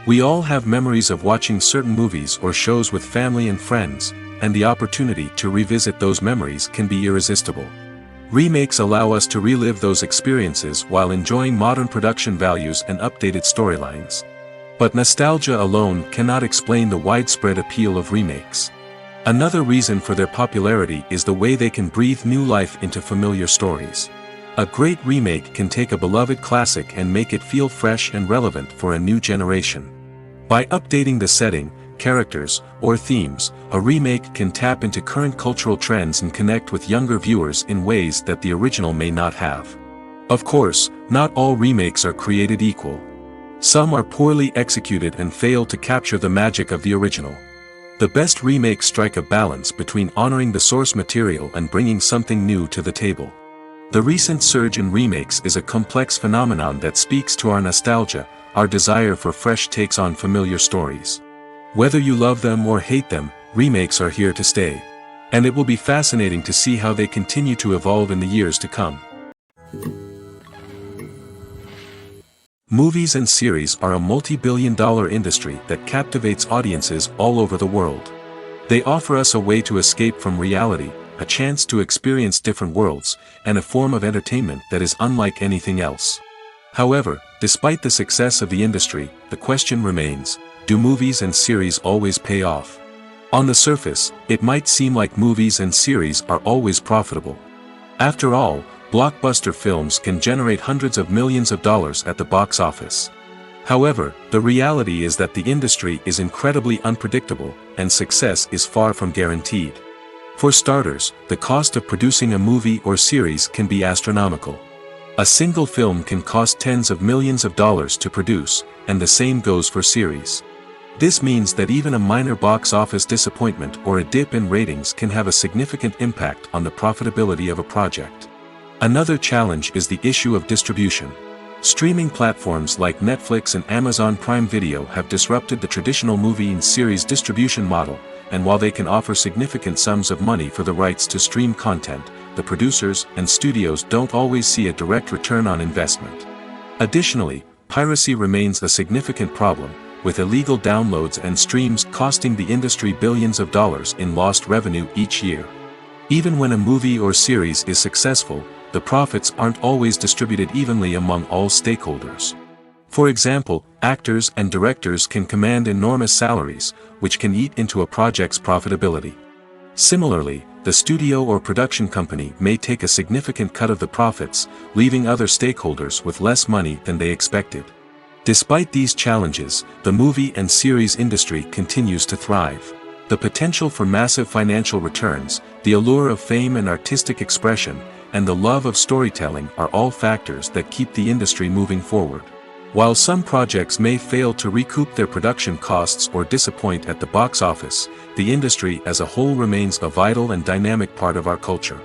We all have memories of watching certain movies or shows with family and friends, and the opportunity to revisit those memories can be irresistible. Remakes allow us to relive those experiences while enjoying modern production values and updated storylines. But nostalgia alone cannot explain the widespread appeal of remakes. Another reason for their popularity is the way they can breathe new life into familiar stories. A great remake can take a beloved classic and make it feel fresh and relevant for a new generation. By updating the setting, characters, or themes, a remake can tap into current cultural trends and connect with younger viewers in ways that the original may not have. Of course, not all remakes are created equal. Some are poorly executed and fail to capture the magic of the original. The best remakes strike a balance between honoring the source material and bringing something new to the table. The recent surge in remakes is a complex phenomenon that speaks to our nostalgia, our desire for fresh takes on familiar stories. Whether you love them or hate them, remakes are here to stay. And it will be fascinating to see how they continue to evolve in the years to come. Movies and series are a multi-billion-dollar industry that captivates audiences all over the world. They offer us a way to escape from reality, a chance to experience different worlds, and a form of entertainment that is unlike anything else. However, despite the success of the industry, the question remains, do movies and series always pay off? On the surface, it might seem like movies and series are always profitable. After all, blockbuster films can generate hundreds of millions of dollars at the box office. However, the reality is that the industry is incredibly unpredictable, and success is far from guaranteed. For starters, the cost of producing a movie or series can be astronomical. A single film can cost tens of millions of dollars to produce, and the same goes for series. This means that even a minor box office disappointment or a dip in ratings can have a significant impact on the profitability of a project. Another challenge is the issue of distribution. Streaming platforms like Netflix and Amazon Prime Video have disrupted the traditional movie and series distribution model, and while they can offer significant sums of money for the rights to stream content, the producers and studios don't always see a direct return on investment. Additionally, piracy remains a significant problem, with illegal downloads and streams costing the industry billions of dollars in lost revenue each year. Even when a movie or series is successful, the profits aren't always distributed evenly among all stakeholders. For example, actors and directors can command enormous salaries, which can eat into a project's profitability. Similarly, the studio or production company may take a significant cut of the profits, leaving other stakeholders with less money than they expected. Despite these challenges, the movie and series industry continues to thrive. The potential for massive financial returns, the allure of fame and artistic expression, and the love of storytelling are all factors that keep the industry moving forward. While some projects may fail to recoup their production costs or disappoint at the box office, the industry as a whole remains a vital and dynamic part of our culture.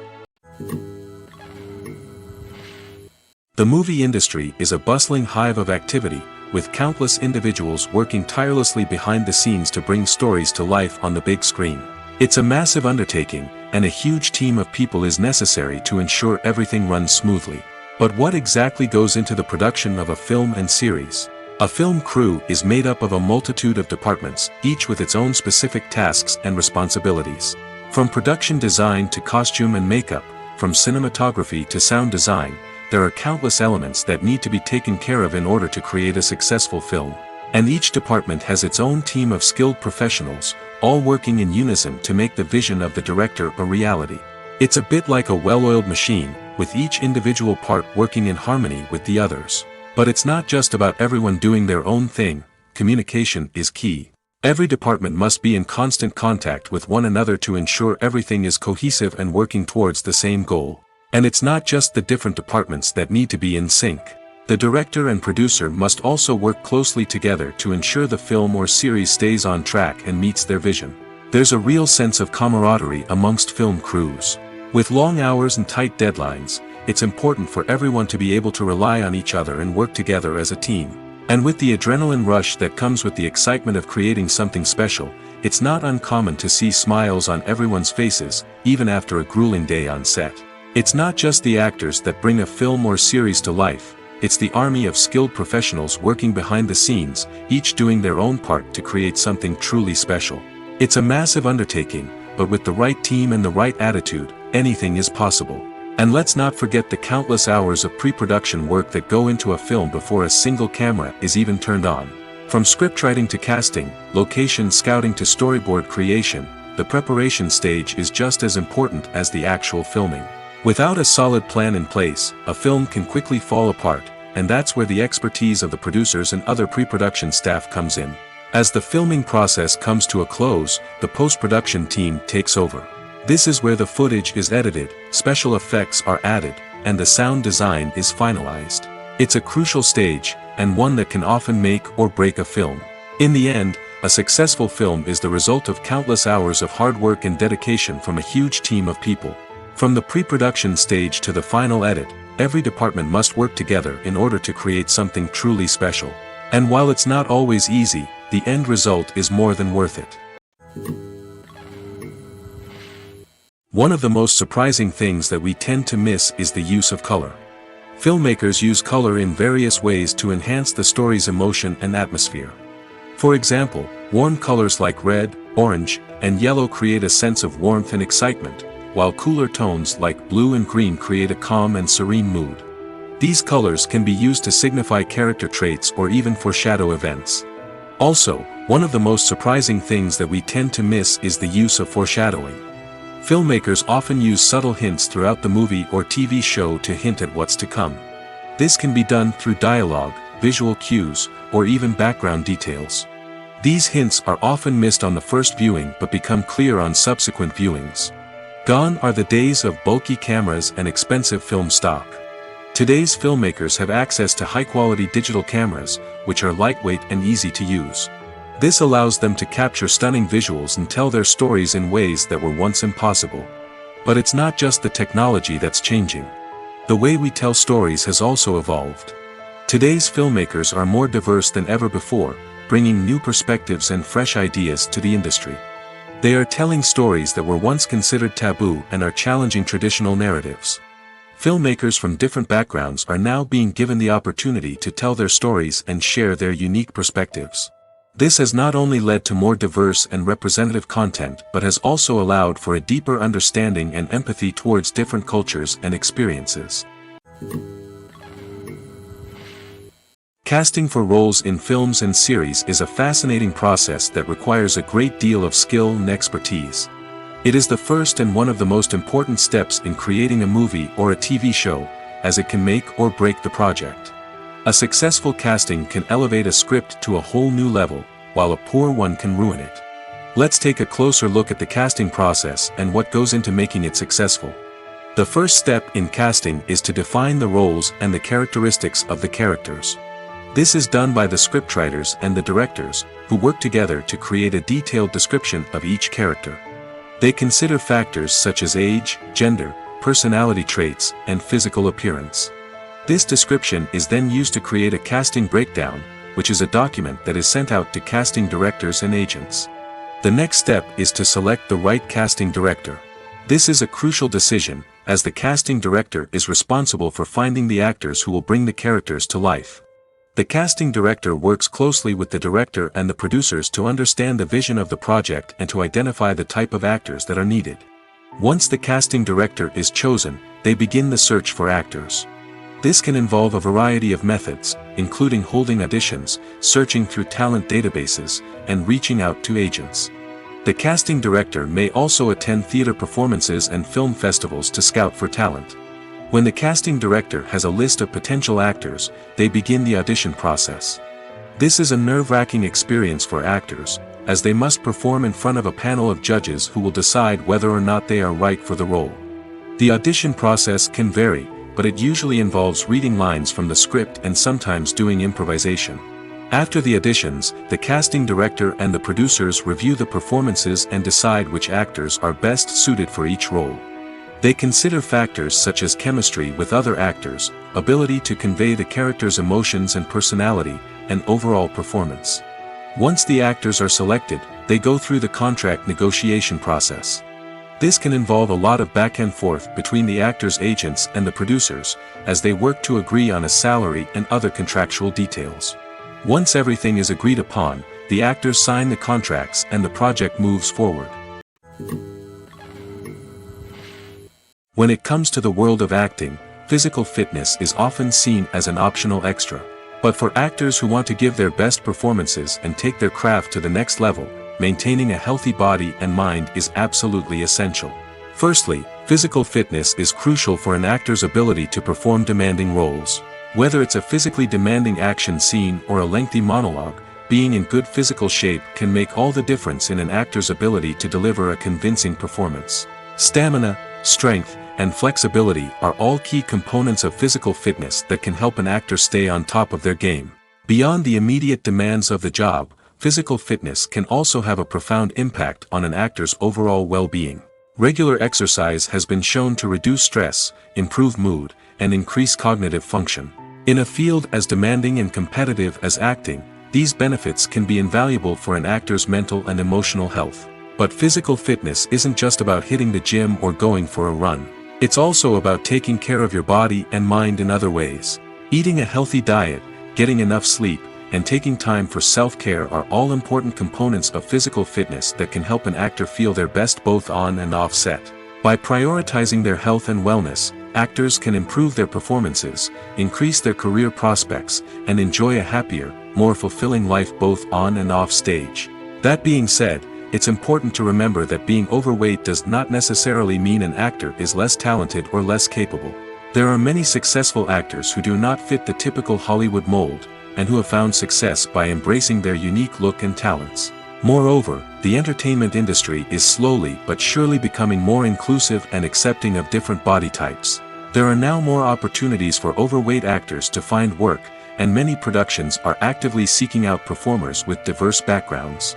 The movie industry is a bustling hive of activity, with countless individuals working tirelessly behind the scenes to bring stories to life on the big screen. It's a massive undertaking, and a huge team of people is necessary to ensure everything runs smoothly. But what exactly goes into the production of a film and series? A film crew is made up of a multitude of departments, each with its own specific tasks and responsibilities. From production design to costume and makeup, from cinematography to sound design, there are countless elements that need to be taken care of in order to create a successful film. And each department has its own team of skilled professionals, all working in unison to make the vision of the director a reality. It's a bit like a well-oiled machine, with each individual part working in harmony with the others. But it's not just about everyone doing their own thing, communication is key. Every department must be in constant contact with one another to ensure everything is cohesive and working towards the same goal. And it's not just the different departments that need to be in sync. The director and producer must also work closely together to ensure the film or series stays on track and meets their vision. There's a real sense of camaraderie amongst film crews. With long hours and tight deadlines, it's important for everyone to be able to rely on each other and work together as a team. And with the adrenaline rush that comes with the excitement of creating something special, it's not uncommon to see smiles on everyone's faces, even after a grueling day on set. It's not just the actors that bring a film or series to life, it's the army of skilled professionals working behind the scenes, each doing their own part to create something truly special. It's a massive undertaking, but with the right team and the right attitude, anything is possible. And let's not forget the countless hours of pre-production work that go into a film before a single camera is even turned on. From scriptwriting to casting, location scouting to storyboard creation, the preparation stage is just as important as the actual filming. Without a solid plan in place, a film can quickly fall apart, and that's where the expertise of the producers and other pre-production staff comes in. As the filming process comes to a close, the post-production team takes over. This is where the footage is edited, special effects are added, and the sound design is finalized. It's a crucial stage, and one that can often make or break a film. In the end, a successful film is the result of countless hours of hard work and dedication from a huge team of people. From the pre-production stage to the final edit, every department must work together in order to create something truly special. And while it's not always easy, the end result is more than worth it. One of the most surprising things that we tend to miss is the use of color. Filmmakers use color in various ways to enhance the story's emotion and atmosphere. For example, warm colors like red, orange, and yellow create a sense of warmth and excitement, while cooler tones like blue and green create a calm and serene mood. These colors can be used to signify character traits or even foreshadow events. Also, one of the most surprising things that we tend to miss is the use of foreshadowing. Filmmakers often use subtle hints throughout the movie or TV show to hint at what's to come. This can be done through dialogue, visual cues, or even background details. These hints are often missed on the first viewing but become clear on subsequent viewings. Gone are the days of bulky cameras and expensive film stock. Today's filmmakers have access to high-quality digital cameras, which are lightweight and easy to use. This allows them to capture stunning visuals and tell their stories in ways that were once impossible. But it's not just the technology that's changing. The way we tell stories has also evolved. Today's filmmakers are more diverse than ever before, bringing new perspectives and fresh ideas to the industry. They are telling stories that were once considered taboo and are challenging traditional narratives. Filmmakers from different backgrounds are now being given the opportunity to tell their stories and share their unique perspectives. This has not only led to more diverse and representative content but has also allowed for a deeper understanding and empathy towards different cultures and experiences. Casting for roles in films and series is a fascinating process that requires a great deal of skill and expertise. It is the first and one of the most important steps in creating a movie or a TV show, as it can make or break the project. A successful casting can elevate a script to a whole new level, while a poor one can ruin it. Let's take a closer look at the casting process and what goes into making it successful. The first step in casting is to define the roles and the characteristics of the characters. This is done by the scriptwriters and the directors, who work together to create a detailed description of each character. They consider factors such as age, gender, personality traits, and physical appearance. This description is then used to create a casting breakdown, which is a document that is sent out to casting directors and agents. The next step is to select the right casting director. This is a crucial decision, as the casting director is responsible for finding the actors who will bring the characters to life. The casting director works closely with the director and the producers to understand the vision of the project and to identify the type of actors that are needed. Once the casting director is chosen, they begin the search for actors. This can involve a variety of methods, including holding auditions, searching through talent databases, and reaching out to agents. The casting director may also attend theater performances and film festivals to scout for talent. When the casting director has a list of potential actors, they begin the audition process. This is a nerve-wracking experience for actors, as they must perform in front of a panel of judges who will decide whether or not they are right for the role. The audition process can vary, but it usually involves reading lines from the script and sometimes doing improvisation. After the auditions, the casting director and the producers review the performances and decide which actors are best suited for each role. They consider factors such as chemistry with other actors, ability to convey the character's emotions and personality, and overall performance. Once the actors are selected, they go through the contract negotiation process. This can involve a lot of back and forth between the actors' agents and the producers, as they work to agree on a salary and other contractual details. Once everything is agreed upon, the actors sign the contracts and the project moves forward. When it comes to the world of acting, physical fitness is often seen as an optional extra. But for actors who want to give their best performances and take their craft to the next level, maintaining a healthy body and mind is absolutely essential. Firstly, physical fitness is crucial for an actor's ability to perform demanding roles. Whether it's a physically demanding action scene or a lengthy monologue, being in good physical shape can make all the difference in an actor's ability to deliver a convincing performance. Stamina, strength, and flexibility are all key components of physical fitness that can help an actor stay on top of their game. Beyond the immediate demands of the job, physical fitness can also have a profound impact on an actor's overall well-being. Regular exercise has been shown to reduce stress, improve mood, and increase cognitive function. In a field as demanding and competitive as acting, these benefits can be invaluable for an actor's mental and emotional health. But physical fitness isn't just about hitting the gym or going for a run. It's also about taking care of your body and mind in other ways. Eating a healthy diet, getting enough sleep, and taking time for self-care are all important components of physical fitness that can help an actor feel their best both on and off set. By prioritizing their health and wellness, actors can improve their performances, increase their career prospects, and enjoy a happier, more fulfilling life both on and off stage. That being said, it's important to remember that being overweight does not necessarily mean an actor is less talented or less capable. There are many successful actors who do not fit the typical Hollywood mold, and who have found success by embracing their unique look and talents. Moreover, the entertainment industry is slowly but surely becoming more inclusive and accepting of different body types. There are now more opportunities for overweight actors to find work, and many productions are actively seeking out performers with diverse backgrounds.